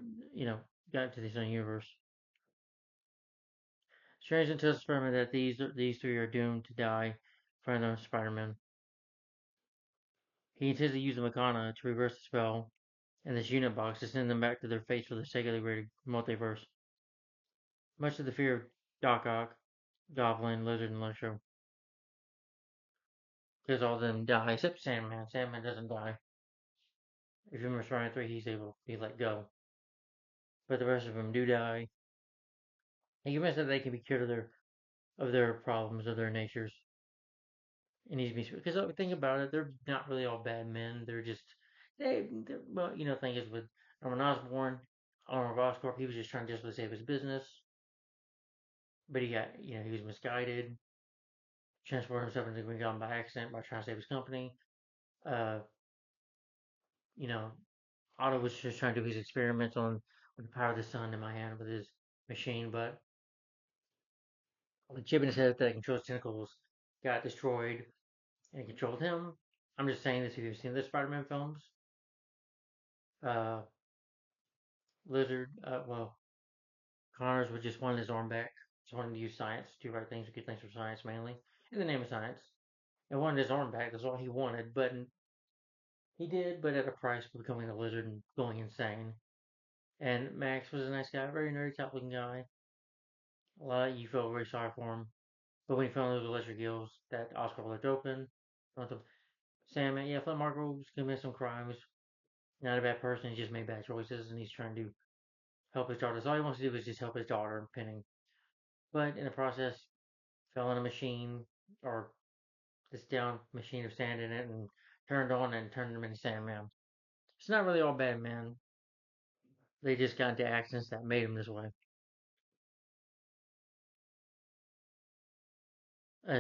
Got to this own universe. Strange then tells Spider-Man that these three are doomed to die in front of Spider-Man. He intends to use the Makana to reverse the spell and this unit box to send them back to their fates for the sake of the greater multiverse. Much to the fear of Doc Ock, Goblin, Lizard, and Electro. Because all of them die except Sandman. Sandman doesn't die. If you remember Spider-Man 3, he's able to be let go. But the rest of them do die. And you mentioned that they can be cured of their problems, of their natures. It needs to be because think about it, they're not really all bad men. They're just well, thing is with Norman Osborn, Armor of Oscorp, he was just trying to save his business, but he was misguided, transported himself into the Green Goblin by accident by trying to save his company. Uh, you know, Otto was just trying to do his experiments on with the power of the sun in my hand with his machine, but the chip in his head that controls tentacles got destroyed and it controlled him. I'm just saying this if you've seen the Spider-Man films. Uh, Lizard, well, Connors would just want his arm back. Just wanted to use science, do right things, good things for science mainly, in the name of science. And wanted his arm back. That's all he wanted, but he did, but at a price of becoming a lizard and going insane. And Max was a nice guy, very nerdy, top-looking guy. A lot you felt very sorry for him. But when he found those electric eels that Oscar left open, Sandman, yeah, Flint Marco's committed some crimes. Not a bad person. He just made bad choices, and he's trying to help his daughter. So all he wants to do is just help his daughter, Penny. But in the process, fell in a machine or this down machine of sand in it and turned on and turned him into Sandman. It's not really all bad men. They just got into accidents that made him this way.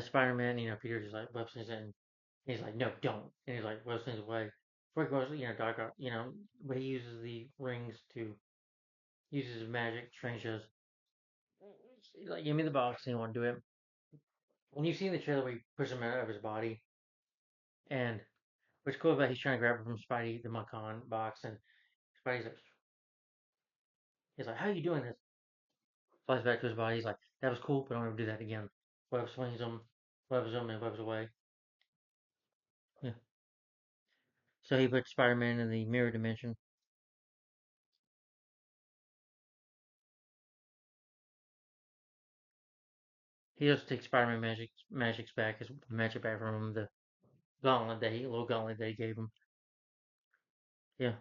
Spider-Man, Peter just like webs things in. He's like, no, don't. And he's like, webs things away. Before he goes, Doc, but he uses the rings to uses his magic. Strange says, like, give me the box. And he want to do it. When you see in the trailer where he pushes him out of his body, and what's cool about he's trying to grab it from Spidey, the Mucon box, and Spidey's like, he's like, how are you doing this? Flies back to his body. He's like, that was cool, but I don't ever do that again. Web swings him, webs him, and webs away. Yeah. So he puts Spider-Man in the mirror dimension. He also takes Spider-Man magics back, his magic back from him, the gauntlet that little gauntlet that he gave him. Yeah.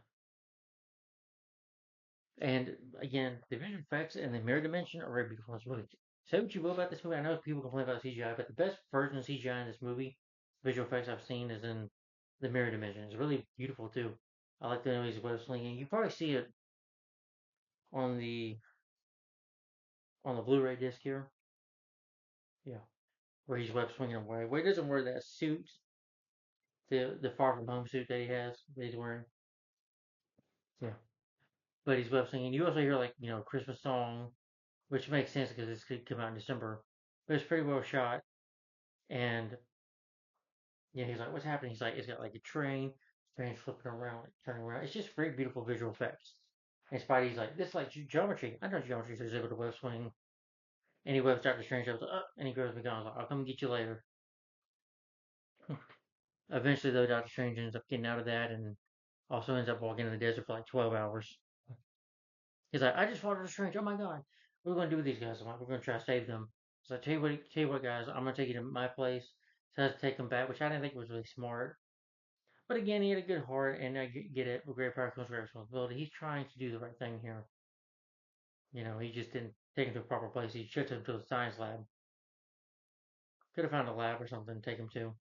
And again, the visual effects and the mirror dimension are very beautiful. It's really say what you will about this movie. I know people complain about CGI, but the best version of CGI in this movie, visual effects I've seen, is in the mirror dimension. It's really beautiful too. I like the way he's web slinging. You probably see it on the Blu-ray disc here. Yeah, where he's web swinging away. Where he doesn't wear that suit, the Far From Home suit that he has that he's wearing. Yeah, but he's web swinging. You also hear like Christmas song, which makes sense because this could come out in December. But it's pretty well shot. And yeah, he's like, "What's happening?" He's like, "It's got like a train flipping around, like, turning around." It's just very beautiful visual effects. And Spidey's like, "This is like geometry. I know geometry." So he's able to web swing, and he webs Doctor Strange up, and he grabs McGonagall. Like, "I'll come get you later." Eventually, though, Doctor Strange ends up getting out of that, and also ends up walking in the desert for like 12 hours. He's like, "I just fought Doctor Strange. Oh my god, what are we gonna do with these guys?" I'm like, "We're gonna try to save them." So I tell you what, guys, I'm gonna take you to my place. So I had to take them back, which I didn't think was really smart. But again, he had a good heart, and I get it. With great power comes great responsibility. He's trying to do the right thing here. He just didn't take him to a proper place. He shipped him to the science lab. Could have found a lab or something to take him to.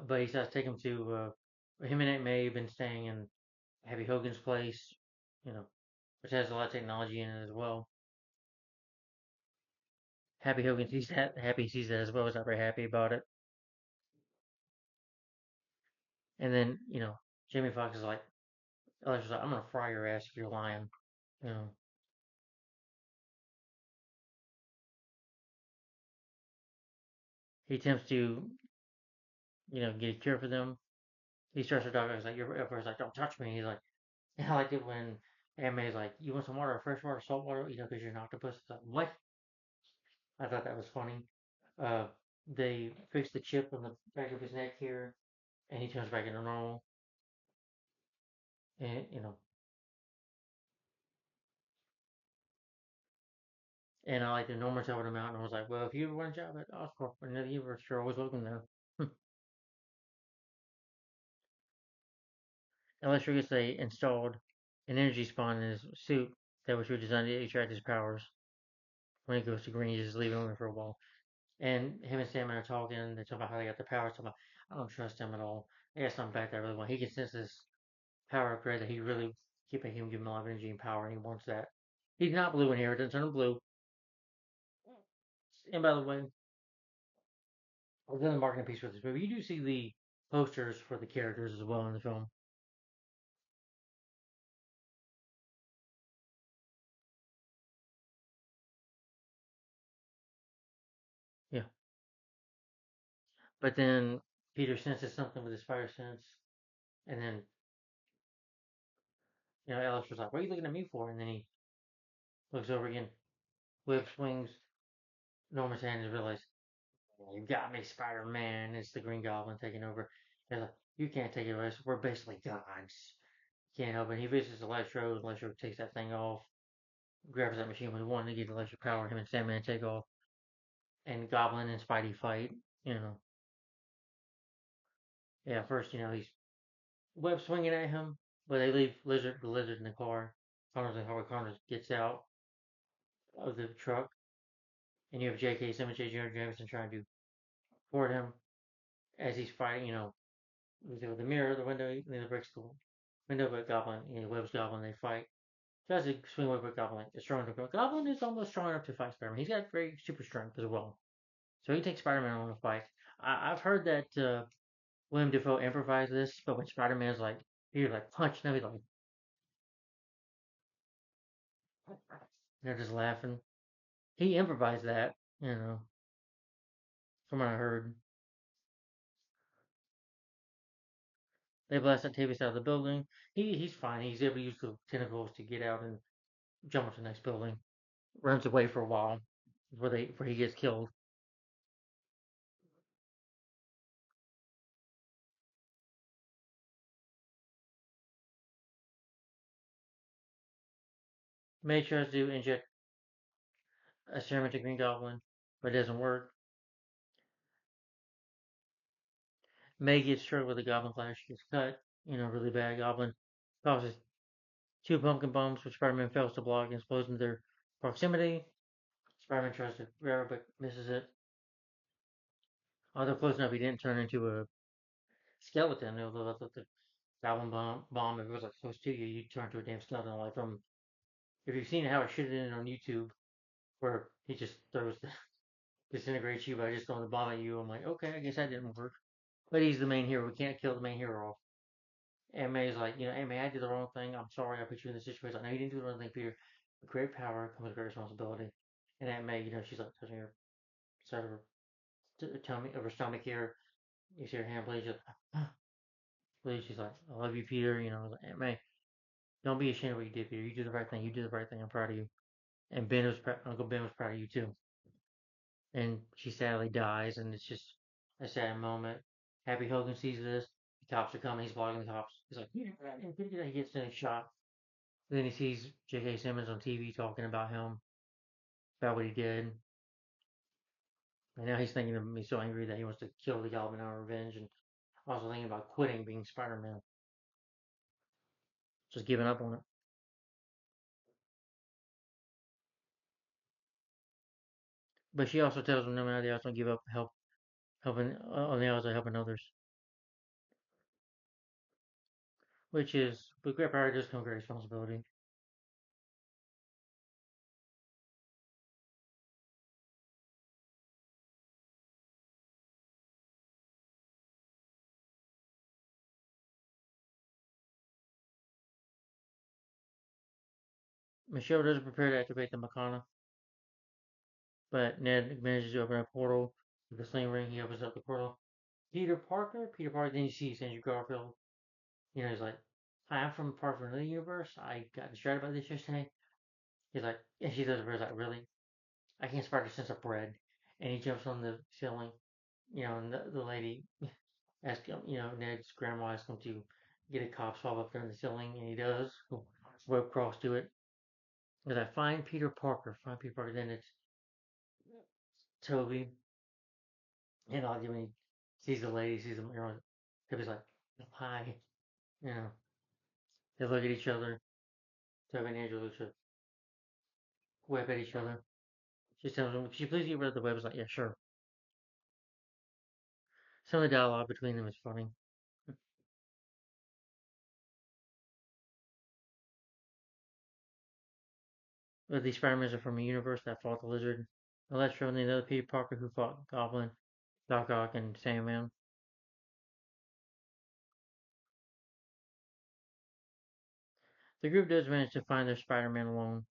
But he says take him to him and Aunt May have been staying in Happy Hogan's place, you know, which has a lot of technology in it as well. Happy Hogan sees that. Happy sees that as well. Is not very happy about it. And then Jamie Foxx is like, Electra's like, "I'm gonna fry your ass if you're lying." You know, he attempts to get a cure for them. He starts to talk. He's like, "You're," at first like, "Don't touch me." He's like, and I liked it when Aunt May's like, "You want some water, fresh water, salt water?" Because you're an octopus. It's like, what? I thought that was funny. Uh, they fix the chip on the back of his neck here, and he turns back into normal. And and I like the Norman's helping him out, and I was like, "Well, if you ever want a job at Oscorp or another universe, you're always welcome there." Unless gets a installed an energy spawn in his suit that was redesigned to extract his powers. When he goes to Green, he just leave him for a while. And him and Sandman are talking. They talk about how they got the powers. Talking about, I don't trust him at all. I got something back there I really want. He can sense this power upgrade that he really keep making him give him a lot of energy and power, and he wants that. He's not blue in here. It doesn't turn him blue. And by the way, another marketing piece for this movie, you do see the posters for the characters as well in the film. Yeah. But then Peter senses something with his fire sense, and then Alice was like, "What are you looking at me for?" And then he looks over again, web swings Norman's hand, and realizes, "You got me, Spider Man." It's the Green Goblin taking over. He's like, "You can't take it away. We're basically gods." Can't help it. He visits Electro. Electro takes that thing off, grabs that machine with one to get electric power. Him and Sandman take off, and Goblin and Spidey fight. You know, yeah. First, he's web swinging at him, but they leave the Lizard in the car. Connors and Howard Connors gets out of the truck, and you have J.K. Simmons, J. Jonah Jameson trying to board him as he's fighting. With the mirror, the window, and then breaks the window, but Goblin, Webb's Goblin, they fight. Tries to swing away with Goblin, like, strong enough. Goblin is almost strong enough to fight Spider-Man. He's got very super strength as well. So he takes Spider-Man on a fight. I've heard that William Defoe improvised this, but when Spider-Man's like, he like punch him, he's like, they're just laughing. He improvised that, from what I heard. They blast Octavius out of the building. He's fine. He's able to use the tentacles to get out and jump to the next building. Runs away for a while before he gets killed. May tries to inject a serum to Green Goblin, but it doesn't work. May gets struck with a Goblin Clash, gets cut, really bad. Goblin causes two pumpkin bombs, which Spider-Man fails to block and explodes into their proximity. Spider-Man tries to grab it, but misses it. Although close enough, he didn't turn into a skeleton. Although I thought the Goblin bomb, if it was like close to you, you'd turn into a damn skeleton. Like from, if you've seen how I shit it in on YouTube, where he just throws the disintegrates you by just throwing the bomb at you. I'm like, okay, I guess that didn't work. But he's the main hero. We can't kill the main hero off. And May's like, hey May, I did the wrong thing. I'm sorry I put you in this situation. Like, no, you didn't do the wrong thing, Peter. With great power comes great responsibility. And Aunt May, she's like touching her side of her tummy, of her stomach here. You see her hand bleed. She's like, bleed. She's like, I love you, Peter. Like, Aunt May, don't be ashamed of what you did, Peter. You did the right thing. You did the right thing. I'm proud of you. And Uncle Ben was proud of you too. And she sadly dies, and it's just a sad moment. Happy Hogan sees this. The cops are coming. He's blocking the cops. He's like, he gets in a shot. And then he sees J.K. Simmons on TV talking about him, about what he did. And now he's thinking he's so angry that he wants to kill the Goblin out of revenge, and also thinking about quitting being Spider-Man, just giving up on it. But she also tells him no matter the odds, don't give up helping on the odds of helping others, which is with great power does come great responsibility. Michelle doesn't prepare to activate the Makana, but Ned manages to open a portal with the sling ring. He opens up the portal. Peter Parker. Peter Parker. Then you see Andrew Garfield. He's like, "Hi, I'm from part of another universe. I got distracted by this yesterday." He's like, and she does it. He's like, "Really? I can't spark a sense of bread." And he jumps on the ceiling. And the lady asks him. Ned's grandma asks him to get a cop swab up there in the ceiling, and he does. Web crawls to it. He's like, "Find Peter Parker. Find Peter Parker." Then it's Toby. And all when he sees the lady, sees him, Toby's like, "Hi." You know, they look at each other. Toby and Andrew look at web at each other. She tells him, "Could you please get rid of the web?" He's like, "Yeah, sure." Some of the dialogue between them is funny. But these Spider-Mans are from a universe that fought the Lizard, Electro, and the other Peter Parker who fought Goblin, Doc Ock, and Sandman. The group does manage to find their Spider-Man alone.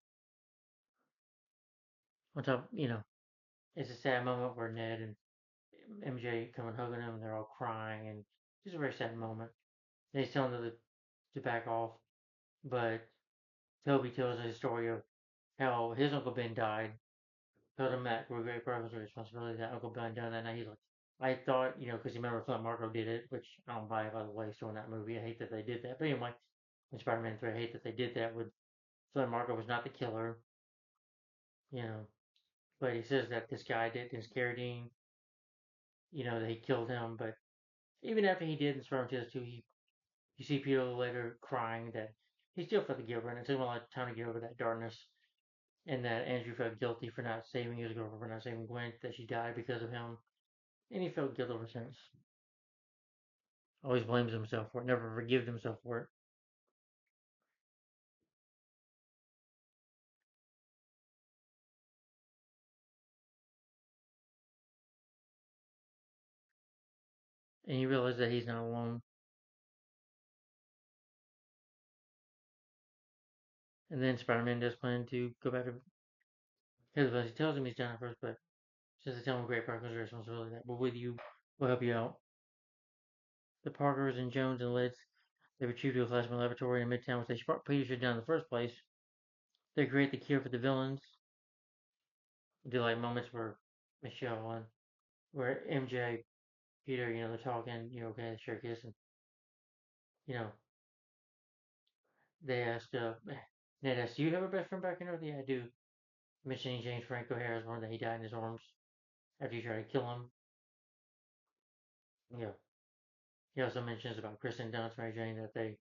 On top, it's a sad moment where Ned and MJ come and hugging him, and they're all crying, and it's a very sad moment. They tell him to back off, but Toby tells his story of how his Uncle Ben died. Told him that great grandpa's responsibility that Uncle Ben done that night. He's like, I thought, because you remember Flint Marco did it, which I don't buy, by the way, still in that movie. I hate that they did that. But anyway, in Spider-Man 3, I hate that they did that with Flint Marco was not the killer, you know. But he says that this guy did, this Carradine, that he killed him. But even after he did in Spider-Man 2, you see Peter later crying that he still felt the guilt, and it took him a lot of time to get over that darkness. And that Andrew felt guilty for not saving his girlfriend, for not saving Gwen, that she died because of him. And he felt guilt ever since. Always blames himself for it, never forgives himself for it. And he realizes that he's not alone. And then Spider-Man does plan to go back to his place. He tells him he's done it first, but says to tell him great Parker's responsibility that we're with you, we'll help you out. The Parkers and Jones and Lids, they retreat to a plasma laboratory in Midtown, which Peter should have done in the first place. They create the cure for the villains. Do like moments where Michelle and where MJ, Peter, they're talking, okay, they share a kiss, and you know, they asked, Ned asked, "Do you have a best friend back in Earth?" "Yeah, I do." mentioning James Franco Harrismore that he died in his arms after you tried to kill him. Yeah. He also mentions about Kristen Dunst, Mary Jane, that they've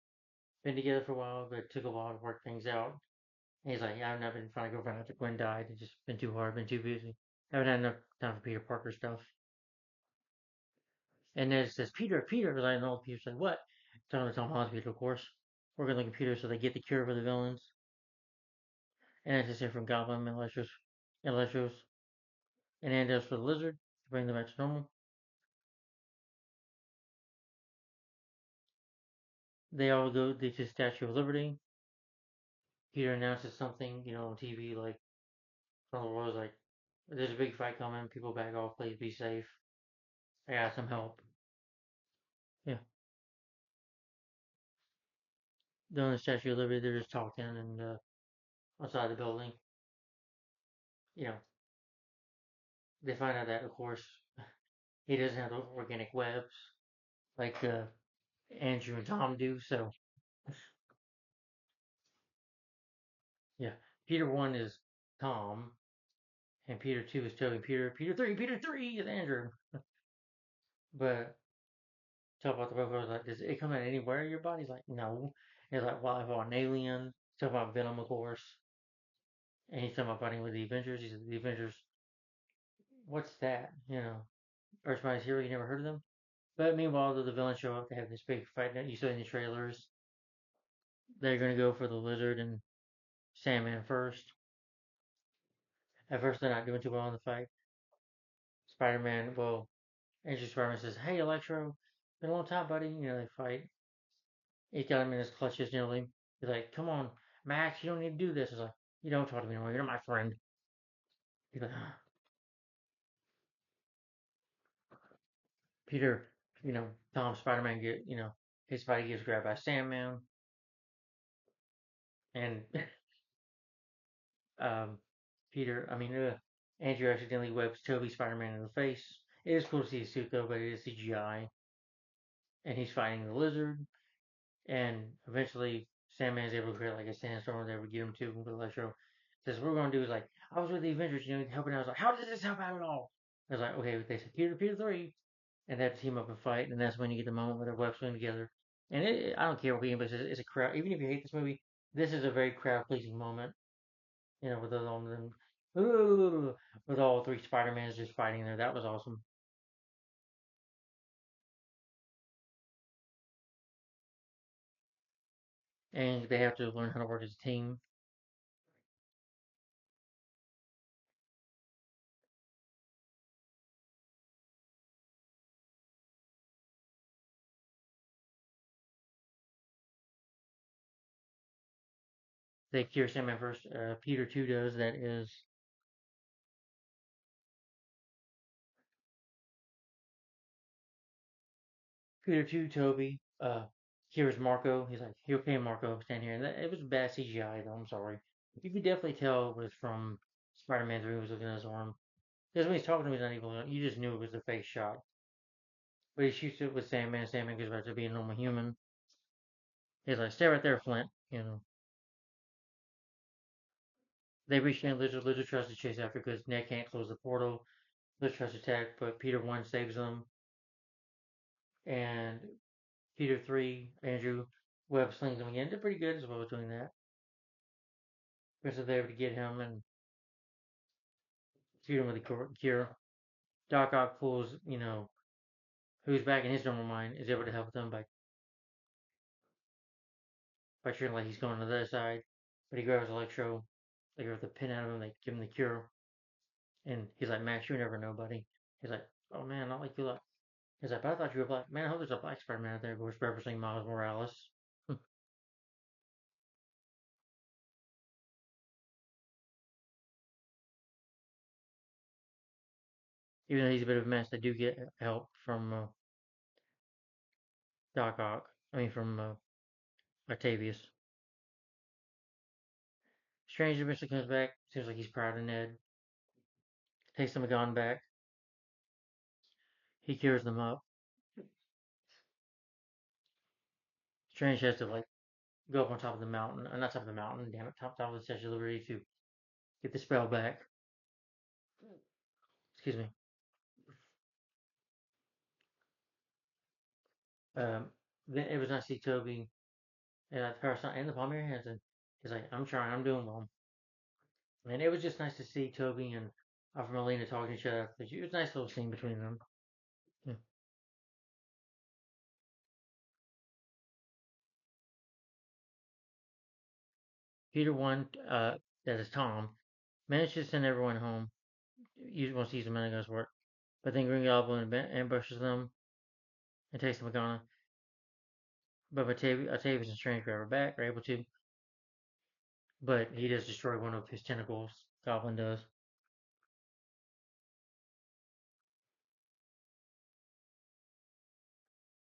been together for a while, but it took a while to work things out. And he's like, yeah, I've not been trying to go girlfriend after Gwen died. It's just been too hard, been too busy. Haven't had enough time for Peter Parker stuff. And then it says, Peter, Peter. Like, and old Peter's like, what? Talking to Tom Holland's Peter, of course. Working like a computer so they get the cure for the villains. And it's just here from Goblin and Electros, and Andos for the Lizard to bring them back to normal. They all go to Statue of Liberty. Peter announces something, on TV, like, from the world, like, there's a big fight coming, people back off, please be safe. I got some help. Yeah. They're on the Statue of Liberty, they're just talking and outside the building. You know, they find out that, of course, he doesn't have those organic webs like Andrew and Tom do, so, yeah. Peter 1 is Tom, and Peter 2 is Toby. Peter 3 is Andrew. But talk about the robot, was like, does it come out anywhere in your body? He's like, no. He's like, well, if I'm an alien. He's talking about Venom, of course. And he's talking about fighting with the Avengers. He said, the Avengers, what's that? Earthbound Hero, you never heard of them? But meanwhile, the villains show up. They have this big fight that you saw in the trailers. They're going to go for the Lizard and Sandman first. At first, they're not doing too well in the fight. Spider-Man, well, Andrew Spider-Man says, hey, Electro, been a long time, buddy. They fight. He's got him in his clutches nearly. He's like, come on, Max, you don't need to do this. He's like, you don't talk to me anymore. You're not my friend. He's like, Peter, Tom Spider-Man his body gets grabbed by Sandman. And um, Andrew accidentally webs Toby Spider-Man in the face. It is cool to see his suit though, but it is CGI. And he's fighting the lizard. And eventually, Sandman is able to create like a sandstorm that would get him to Electro. Says, what we're going to do is like, I was with the Avengers, helping out. I was like, how does this help out at all? I was like, okay, they said Peter 3. And they have to team up and fight. And that's when you get the moment where they're web swinging together. And I don't care what anybody says, it's a crowd. Even if you hate this movie, this is a very crowd pleasing moment. With all of them, ooh, with all three Spider-Mans just fighting there. That was awesome. And they have to learn how to work as a team. They cure Sandman first. Peter 2 does. That is Peter 2, Toby. Cures Marco. He's like, you okay, Marco? Stand here. And it was bad CGI, though. I'm sorry. You could definitely tell it was from Spider-Man 3 was looking at his arm. Because when he's talking to him, he's not even, you just knew it was a face shot. But he shoots it with Sandman. Sandman goes back to being a normal human. He's like, stay right there, Flint. They reach in, Lizard tries to chase after because Ned can't close the portal. Lizard tries to attack, but Peter 1 saves them. And Peter 3, Andrew, web slings him again. They're pretty good as well as doing that. Because they're able to get him and shoot him with a cure. Doc Ock pulls, who's back in his normal mind, is able to help them by treating like he's going to the other side. But he grabs Electro, they grab the pin out of him, they give him the cure. And he's like, Max, you never know, buddy. He's like, oh man, not like you like. He's like, but I thought you were black. Man, I hope there's a black Spider-Man out there, of course, referencing Miles Morales. Even though he's a bit of a mess, they do get help from Doc Ock. From Octavius. Strange eventually comes back. Seems like he's proud of Ned. Takes the McGon back. He cures them up. Strange has to go up on top of the mountain. Not top of the mountain, damn it, top of the Statue of Liberty to get the spell back. Excuse me. Um, then it was nice to see Toby and her son and the Palmieri Hansen. He's like, I'm trying, I'm doing well. And it was just nice to see Toby and Alfred Molina talking to each other. It was a nice little scene between them. Yeah. Peter one, that is Tom, managed to send everyone home. Once he uses the Metagun's work. But then Green Goblin ambushes them and takes the Magana. But Octavius and Strange grab her back, are able to. But he does destroy one of his tentacles. Goblin does.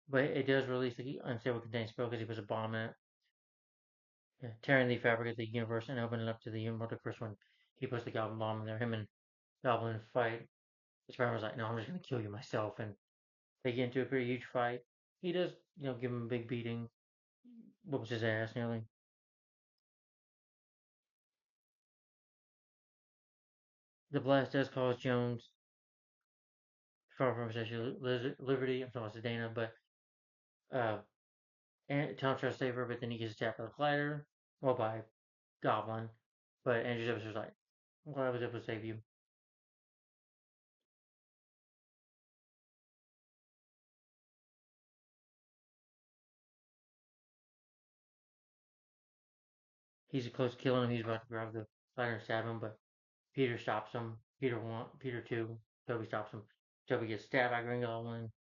But it does release the unstable contained spell because he puts a bomb in it. Yeah, tearing the fabric of the universe and opening it up to the multiverse when he puts the Goblin bomb in there. Him and Goblin fight. Spider-Man's like, no, I'm just going to kill you myself. And they get into a pretty huge fight. He does, give him a big beating. Whoops his ass nearly. The blast does cause Jones far from Statue of Liberty. I'm talking about Dana, but uh, and Tom tries to save her, but then he gets attacked by the glider, well, by Goblin. But Andrew Davis was like, I'm glad I was able to save you. He's close to killing him. He's about to grab the glider and stab him, but Peter stops him. Peter 2, Toby stops him. Toby gets stabbed by Green Goblin.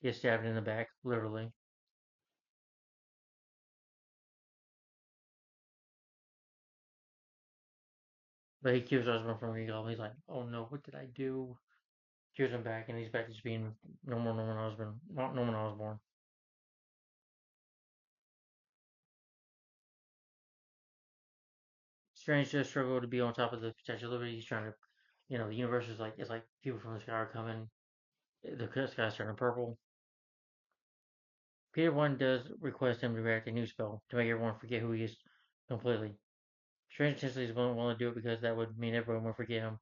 He gets stabbed in the back, literally. But he cures Osborn from Green Goblin. He's like, oh no, what did I do? Cures him back, and he's back to just being Norman Osborn. Norman Osborn. Strange does struggle to be on top of the Statue of Liberty. He's trying to, the universe is like, it's like people from the sky are coming. The sky's turning purple. Peter 1 does request him to react a new spell to make everyone forget who he is completely. Strange intentionally is willing to do it because that would mean everyone will forget him.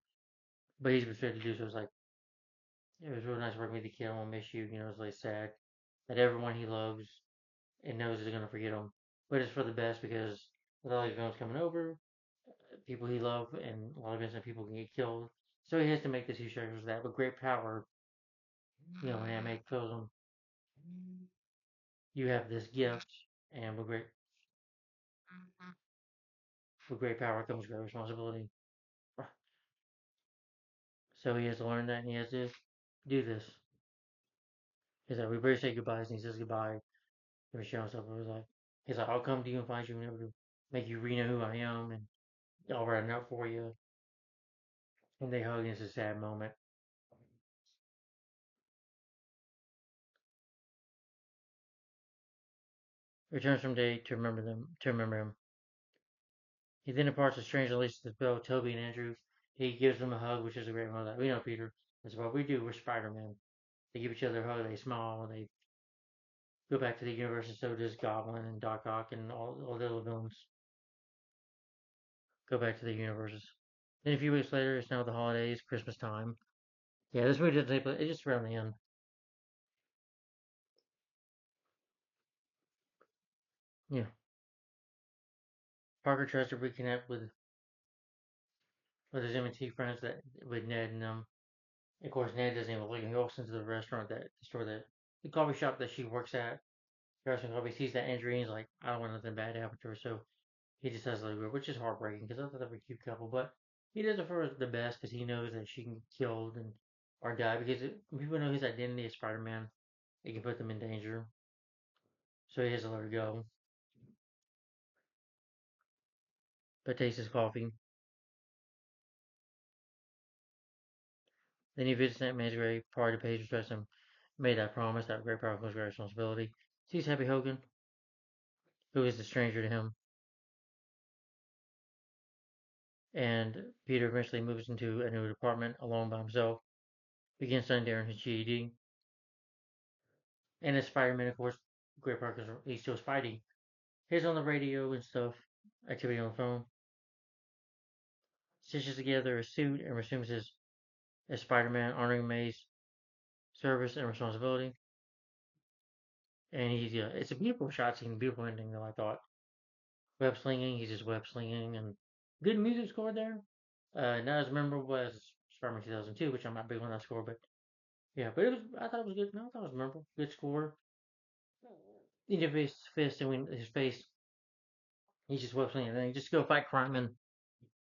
But he's restricted to do so. It's like, it was really nice working with the kid. I won't miss you. It's like sad that everyone he loves and knows is going to forget him. But it's for the best because with all these villains coming over, people he loves, and a lot of innocent people can get killed. So he has to make the two characters that. But great power, when Ant-Man kills him, you have this gift, and with great power comes great responsibility. So he has to learn that, and he has to do this. He's like, we better say goodbyes, and he says goodbye to Michelle and stuff. He's like, I'll come to you and find you and able to make you know who I am, and I'll write a note for you. And they hug, and it's a sad moment. Returns from day to remember him. He then departs with Strange releases the spell, Toby and Andrew. He gives them a hug, which is a great moment. Like, we know, Peter. That's what we do. We're Spider-Man. They give each other a hug. They smile. They go back to the universe, and so does Goblin and Doc Ock and all the other villains go back to the universes. Then a few weeks later, it's now the holidays, Christmas time. Yeah, this movie doesn't take place. It's just around the end. Yeah. Parker tries to reconnect with his M&T friends with Ned and them. Of course, Ned doesn't even look. He walks into the restaurant the coffee shop that she works at. Harrison Coffee sees that injury and he's like, I don't want nothing bad to happen to her. So he just has to leave her, which is heartbreaking because I thought they were a cute couple. But he does it for the best because he knows that she can get killed and or die because when people know his identity as Spider-Man, it can put them in danger. So he has to let her go. But tastes his coffee. Then he visits Aunt May's grave, prior to pays respect and made that promise that great power comes great responsibility. Sees Happy Hogan, who is a stranger to him, and Peter eventually moves into a new apartment alone by himself, begins studying during his GED, and as Spider-Man, of course, great power he's still fighting. He's on the radio and stuff, activity on the phone, stitches together a suit and resumes his as Spider-Man, honoring May's service and responsibility. And he's yeah, it's a beautiful shot scene, beautiful ending though. I thought web slinging, he's just web slinging, and good music score there. Not as memorable as Spider-Man 2002, which I'm not big on that score, but yeah, but it was. I thought it was good. No, I thought it was memorable. Good score. He just his fist and when his face, he's just web slinging, and then he just go fight crime and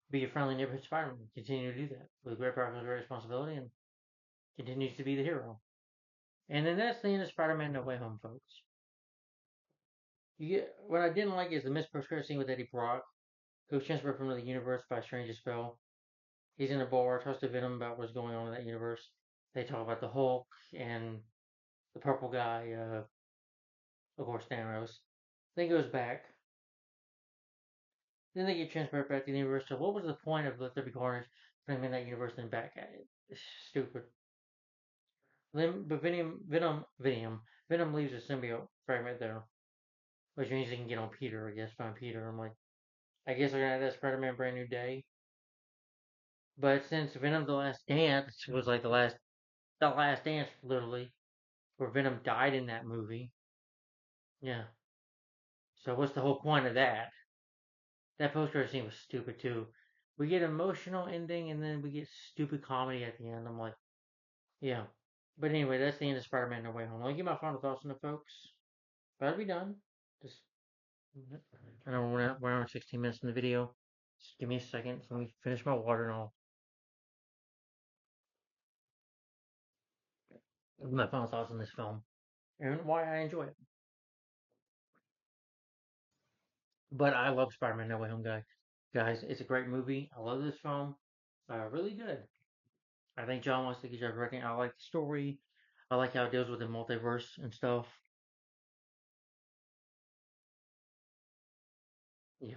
be a friendly neighborhood Spider-Man. Continue to do that with great power comes great responsibility, and continues to be the hero. And then that's the end of Spider-Man: No Way Home, folks. You get what I didn't like is the missed post-credit scene with Eddie Brock, who's transferred from another universe by a strange spell. He's in a bar, talks to Venom about what's going on in that universe. They talk about the Hulk and the purple guy, of course Thanos. Then he goes back. Then they get transferred back to the universe. So what was the point of Let There Be Carnage putting him in that universe and back at it? It's stupid. Then, but Venom leaves a symbiote fragment there, which means he can get on Peter. I guess find Peter. I'm like, I guess they're gonna have that Spider-Man Brand New Day. But since Venom: The Last Dance was like the last dance, literally, where Venom died in that movie. Yeah. So what's the whole point of that? That post-credit scene was stupid too. We get emotional ending and then we get stupid comedy at the end. I'm like, yeah. But anyway, that's the end of Spider-Man: No Way Home. I'll give my final thoughts on it, folks. That'll be done. Just I know we're on 16 minutes in the video. Just give me a second. So let me finish my water and I'll give my final thoughts on this film and why I enjoy it. But I love Spider-Man: No Way Home, guys. It's a great movie. I love this film. Really good. I think John wants to get job directing. I like the story. I like how it deals with the multiverse and stuff. Yeah,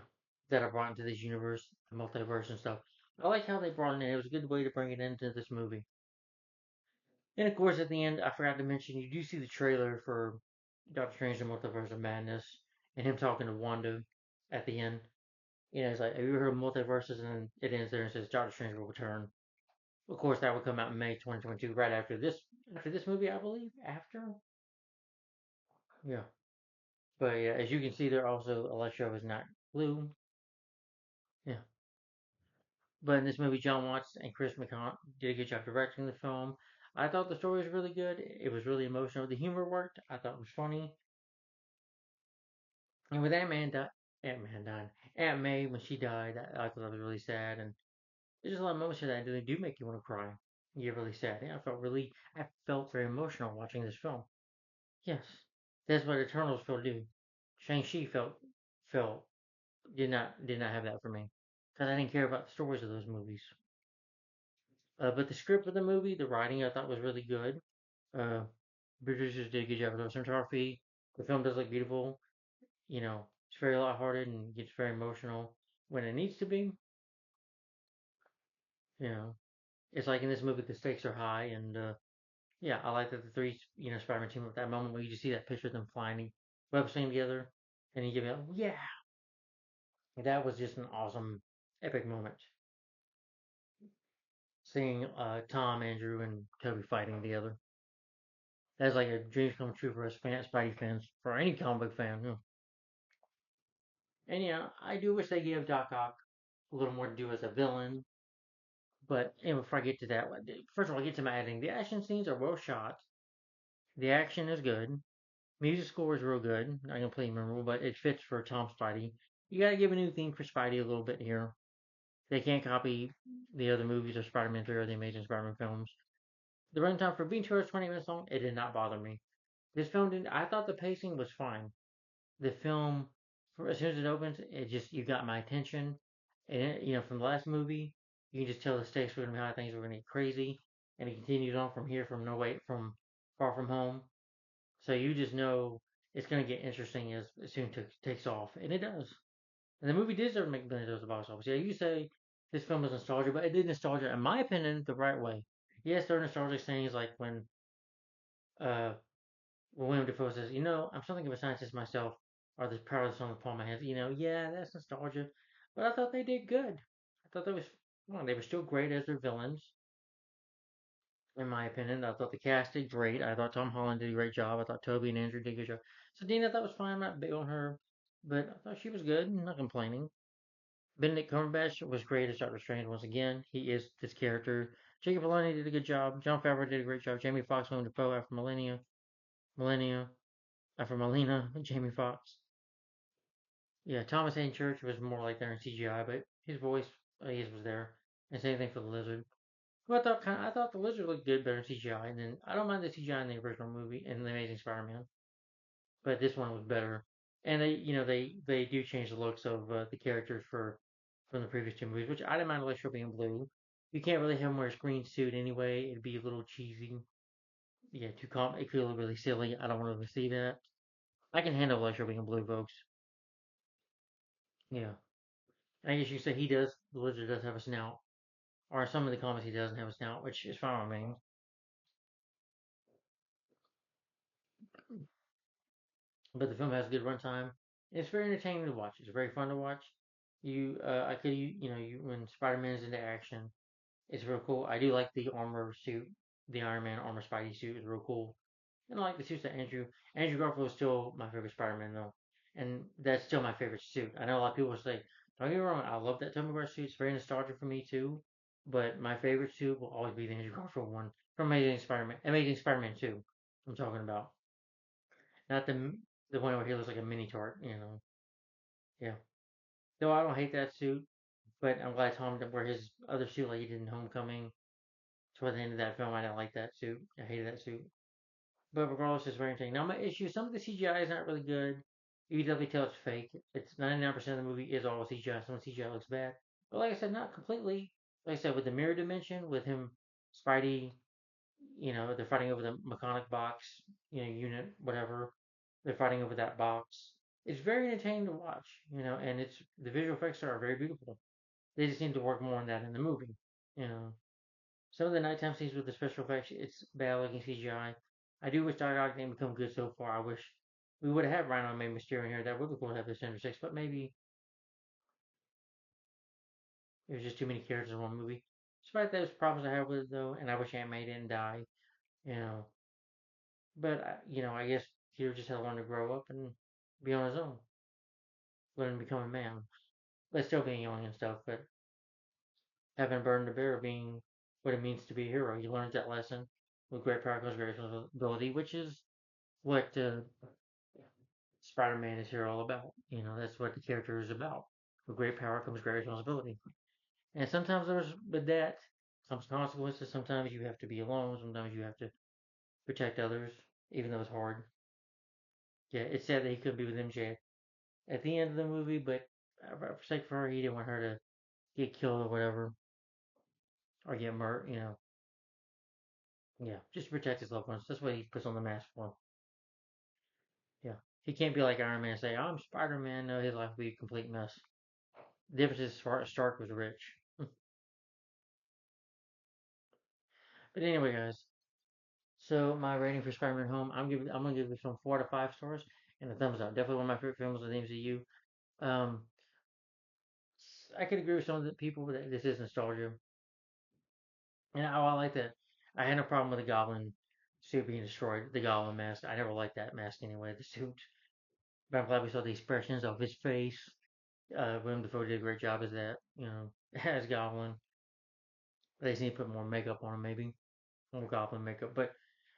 that are brought into this universe, the multiverse and stuff. I like how they brought it in. It was a good way to bring it into this movie. And of course, at the end, I forgot to mention you do see the trailer for Doctor Strange: The Multiverse of Madness and him talking to Wanda at the end. It's like, have you heard of multiverses? And it ends there and says Doctor Strange will return. Of course, that would come out in May 2022, right after this movie, I believe. After, yeah. But yeah, as you can see, there also Electro is not blue. Yeah. But in this movie, John Watts and Chris McCon did a good job directing the film. I thought the story was really good. It was really emotional. The humor worked. I thought it was funny. And with Ant Man died. Aunt May when she died, I thought that was really sad. And there's just a lot of moments that really do make you want to cry. You get really sad. Yeah, I felt very emotional watching this film. Yes, that's what Eternals felt do. Shang-Chi felt did not have that for me because I didn't care about the stories of those movies. But the script of the movie, the writing, I thought was really good. Uh, producers did a good job with the cinematography. The film does look beautiful. It's very lighthearted and gets very emotional when it needs to be. You know, it's like in this movie, the stakes are high, and yeah, I like that the three, Spider-Man team at that moment where you just see that picture of them flying, web slinging together, and you give it, yeah, that was just an awesome, epic moment. Seeing Tom, Andrew, and Toby fighting together. That's like a dream come true for us Spidey fans, for any comic book fan. And yeah, I do wish they gave Doc Ock a little more to do as a villain. But before I get to that, first of all, I get to my editing. The action scenes are well shot. The action is good. Music score is real good. Not completely memorable, but it fits for Tom Spidey. You gotta give a new theme for Spidey a little bit here. They can't copy the other movies of Spider-Man 3 or the Amazing Spider-Man films. The runtime for being 2 hours 20 minutes long, it did not bother me. This film didn't. I thought the pacing was fine. The film, as soon as it opens, it just you got my attention. And from the last movie, you can just tell the stakes were gonna be high, things were gonna get crazy, and it continues on from here, from No Way, from Far From Home. So you just know it's gonna get interesting as soon as it takes off, and it does. And the movie did deserve to make millions at the box office. Yeah, you say this film is nostalgia, but it did nostalgia, in my opinion, the right way. Yes, there are nostalgic things like uh when William Defoe says, I'm something of a scientist myself. or the Powerless on the Palm of My Hands. Yeah, that's nostalgia, but I thought they did good. I thought they were still great as their villains, in my opinion. I thought the cast did great. I thought Tom Holland did a great job. I thought Toby and Andrew did a good job. So Dina, I thought was fine. I'm not big on her, but I thought she was good. I'm not complaining. Benedict Cumberbatch was great as Doctor Strange once again. He is this character. Jacob Elordi did a good job. Jon Favreau did a great job. Jamie Foxx, Willem Dafoe after Melina, Jamie Foxx. Yeah, Thomas Hayden Church was more like there in CGI, but his voice, his was there. And same thing for the lizard. Well, I thought the lizard looked good better in CGI, and then I don't mind the CGI in the original movie in the Amazing Spider-Man, but this one was better. And they do change the looks of the characters from the previous two movies, which I didn't mind Electro being blue. You can't really have him wear a green suit anyway; it'd be a little cheesy. Yeah, too It could look really silly. I don't want to see that. I can handle Electro being blue, folks. Yeah, I guess you say he does. The lizard does have a snout, or some of the comics he doesn't have a snout, which is fine with me. But the film has a good runtime. It's very entertaining to watch. It's very fun to watch. I could, when Spider-Man is into action, it's real cool. I do like the armor suit, the Iron Man armor Spidey suit is real cool. And I like the suits that Andrew Garfield is still my favorite Spider-Man though, and that's still my favorite suit. I know a lot of people say, don't get me wrong, I love that Tobey Maguire suit. It's very nostalgic for me too. But my favorite suit will always be the Andrew Garfield one from Amazing Spider-Man 2. I'm talking about, not the one where he looks like a mini tart. Yeah. Though I don't hate that suit, but I'm glad Tom didn't wear his other suit like he did in Homecoming. Toward the end of that film, I didn't like that suit. I hated that suit. But regardless, it's very entertaining. Now, my issue, some of the CGI is not really good. You can definitely tell it's fake. It's 99% of the movie is all CGI. Some CGI looks bad. But like I said, not completely. Like I said, with the mirror dimension, with him, Spidey, they're fighting over the mechanic box, unit, whatever. They're fighting over that box. It's very entertaining to watch, and the visual effects are very beautiful. They just need to work more on that in the movie, you know. Some of the nighttime scenes with the special effects, it's bad looking CGI. I do wish Dark Ock didn't become good so far. I wish we would have had Rhino and May Mysterio here. That would be cool to have the Sinister Six, but maybe it was just too many characters in one movie. Despite those problems I have with it though, and I wish Aunt May didn't die, you know. But I guess Peter just had to learn to grow up and be on his own, learn to become a man, but still being young and stuff. But having a burden to bear, being what it means to be a hero, he learns that lesson with great power comes great responsibility, which is what Spider-Man is here all about. That's what the character is about. With great power comes great responsibility. And sometimes with that comes consequences. Sometimes you have to be alone. Sometimes you have to protect others, even though it's hard. Yeah, it's sad that he couldn't be with MJ at the end of the movie, but for sake for her, he didn't want her to get killed or whatever, or get murdered. Yeah, just to protect his loved ones. That's what he puts on the mask for. Yeah, he can't be like Iron Man and say, "I'm Spider-Man." No, his life would be a complete mess. The difference is Stark was rich. But anyway, guys. So my rating for Spider-Man Home, I'm gonna give this one 4 to 5 stars and a thumbs up. Definitely one of my favorite films of the MCU. Um, I could agree with some of the people that this is nostalgia, and I like that. I had no problem with the Goblin suit being destroyed, the Goblin mask. I never liked that mask anyway, the suit. But I'm glad we saw the expressions of his face. Willem Dafoe did a great job as that, as Goblin. They just need to put more makeup on him, maybe more Goblin makeup. But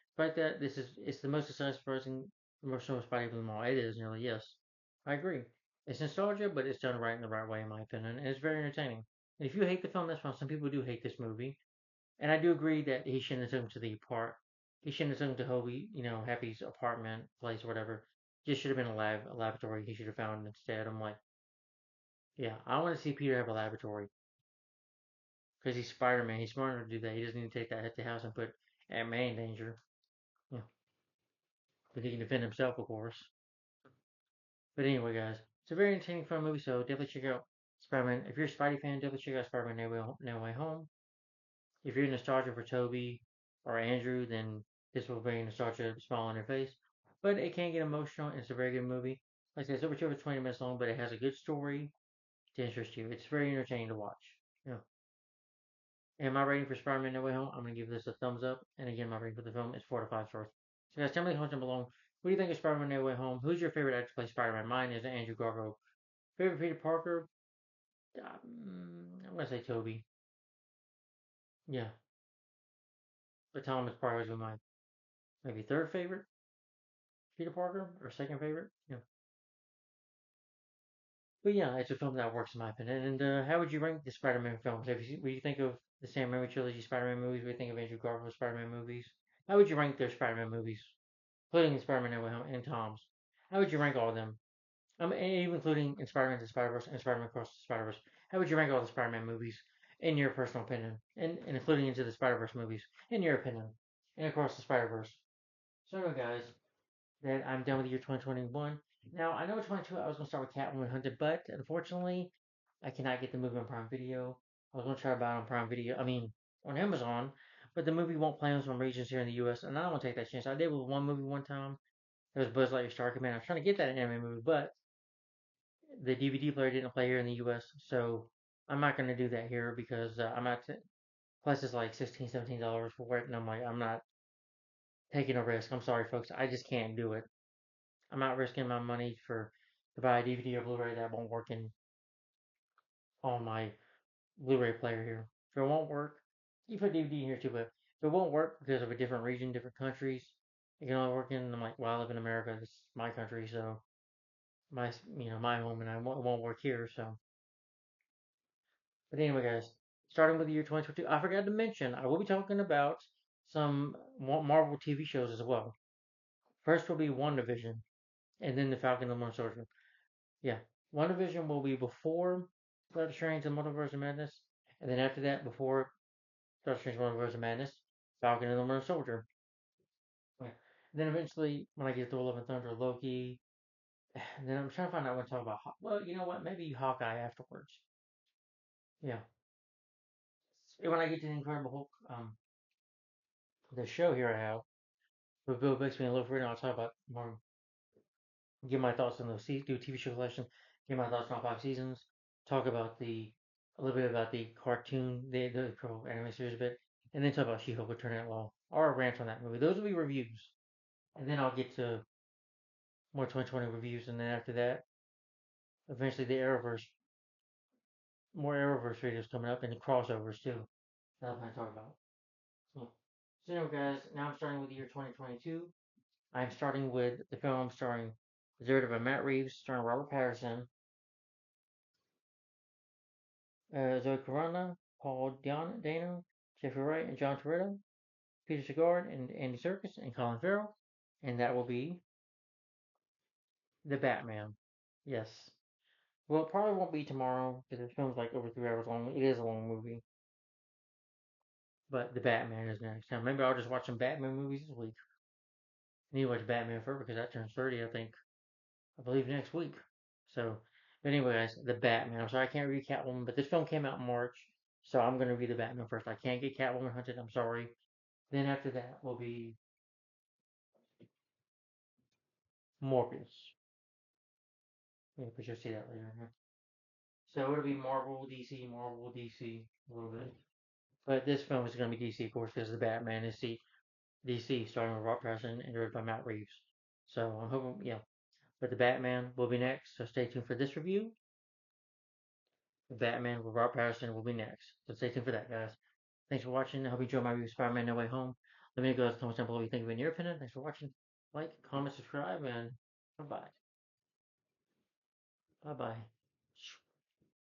despite that, it's the most exciting surprising commercial Spidey film of them all. It is nearly yes. I agree. It's nostalgia, but it's done right in the right way, in my opinion, and it's very entertaining. And if you hate the film, that's fine. Some people do hate this movie, and I do agree that he shouldn't have taken him to the park. He shouldn't have taken him to Hobie, Happy's apartment place, or whatever. Just should have been a laboratory. He should have found instead. I'm like, yeah, I want to see Peter have a laboratory because he's Spider Man. He's smart enough to do that. He doesn't need to take that at the house and put Aunt May in danger. Yeah, but he can defend himself, of course. But anyway, guys, it's a very entertaining, fun movie, so definitely check out Spider-Man. If you're a Spidey fan, definitely check out Spider-Man No Way Home. If you're nostalgic for Toby or Andrew, then this will bring nostalgia smile on your face. But it can get emotional, and it's a very good movie. Like I said, it's over 20 minutes long, but it has a good story to interest you. It's very entertaining to watch. Yeah. And my rating for Spider-Man No Way Home, I'm gonna give this a thumbs up. And again, my rating for the film is 4 to 5 stars. So guys, tell me in the comments down below. What do you think of Spider-Man No Way Home? Who's your favorite actor to play Spider-Man? Mine is Andrew Garfield. Favorite Peter Parker? I'm gonna say Toby. Yeah, but Tom is probably my maybe third favorite Peter Parker or second favorite. Yeah, but yeah, it's a film that works in my opinion. And how would you rank the Spider-Man films? What do you think of the Sam Raimi trilogy Spider-Man movies? What do you think of Andrew Garfield Spider-Man movies? How would you rank their Spider-Man movies, including Spider-Man No Way Home and Tom's? How would you rank all of them? Even including in Spider-Man to Spider-Verse and Spider-Man Across the Spider-Verse. How would you rank all the Spider-Man movies in your personal opinion, and including into the Spider-Verse movies in your opinion, and Across the Spider-Verse? So, anyway, guys, that I'm done with the year 2021. Now, I know 22 I was going to start with Catwoman Hunted, but unfortunately, I cannot get the movie on Prime Video. I was going to try to buy it on Prime Video, on Amazon, but the movie won't play on some regions here in the US, and I don't want to take that chance. I did with one movie one time. It was Buzz Lightyear Star Command. I was trying to get that anime movie, but the DVD player didn't play here in the US, so I'm not going to do that here because I'm not. Plus, it's like $16, $17 for it, and I'm not taking a risk. I'm sorry, folks. I just can't do it. I'm not risking my money to buy a DVD or Blu-ray that won't work on my Blu-ray player here. If it won't work, you put DVD in here too, but if it won't work because of a different region, different countries, it can only work in. I'm like, well, I live in America. This is my country, so my home, and it won't work here. So, but anyway, guys, starting with the year 2022, I forgot to mention I will be talking about some Marvel TV shows as well. First will be WandaVision, and then the Falcon and the Winter Soldier. Yeah, WandaVision will be before Doctor Strange and Multiverse of Madness, and then after that, before Doctor Strange and Multiverse of Madness, Falcon and the Winter Soldier. Yeah. Then eventually, when I get to Love and Thunder, Loki. And then I'm trying to find out what to talk about. Well, you know what? Maybe Hawkeye afterwards. Yeah. And when I get to the Incredible Hulk, the show here I have with Bill Bixby and Lil Freedom, I'll talk about more. Give my thoughts on do TV show collection. Give my thoughts on all 5 seasons. Talk about a little bit about the cartoon, the anime series a bit, and then talk about She-Hulk: Attorney Law or a rant on that movie. Those will be reviews, and then I'll get to more 2020 reviews, and then after that, eventually the Arrowverse, more Arrowverse videos coming up, and the crossovers too. That's what I'm going to talk about. So anyway, guys, now I'm starting with the year 2022. I'm starting with the film starring Zero by Matt Reeves, starring Robert Patterson, Zoe Corona, Paul Dano, Jeffrey Wright, and John Toretto, Peter Sagal, and Andy Serkis, and Colin Farrell. And that will be The Batman. Yes. Well, it probably won't be tomorrow because the film's like over 3 hours long. It is a long movie. But The Batman is next. Now, maybe I'll just watch some Batman movies this week. I need to watch Batman Forever because that turns 30, I believe next week. So, but anyway, guys, The Batman. I'm sorry I can't read Catwoman, but this film came out in March, so I'm going to read The Batman first. I can't get Catwoman Hunted. I'm sorry. Then after that will be Morbius. Yeah, but you'll see that later. Yeah. So it'll be Marvel, DC, a little bit. But this film is going to be DC, of course, because the Batman is DC, starting with Rob Patterson and directed by Matt Reeves. So I'm hoping, yeah. But the Batman will be next, so stay tuned for this review. The Batman with Rob Patterson will be next, so stay tuned for that, guys. Thanks for watching. I hope you enjoyed my review of Spider-Man No Way Home. Let me know in the comments down below what you think of it in your opinion. Thanks for watching. Like, comment, subscribe, and bye-bye. Bye-bye.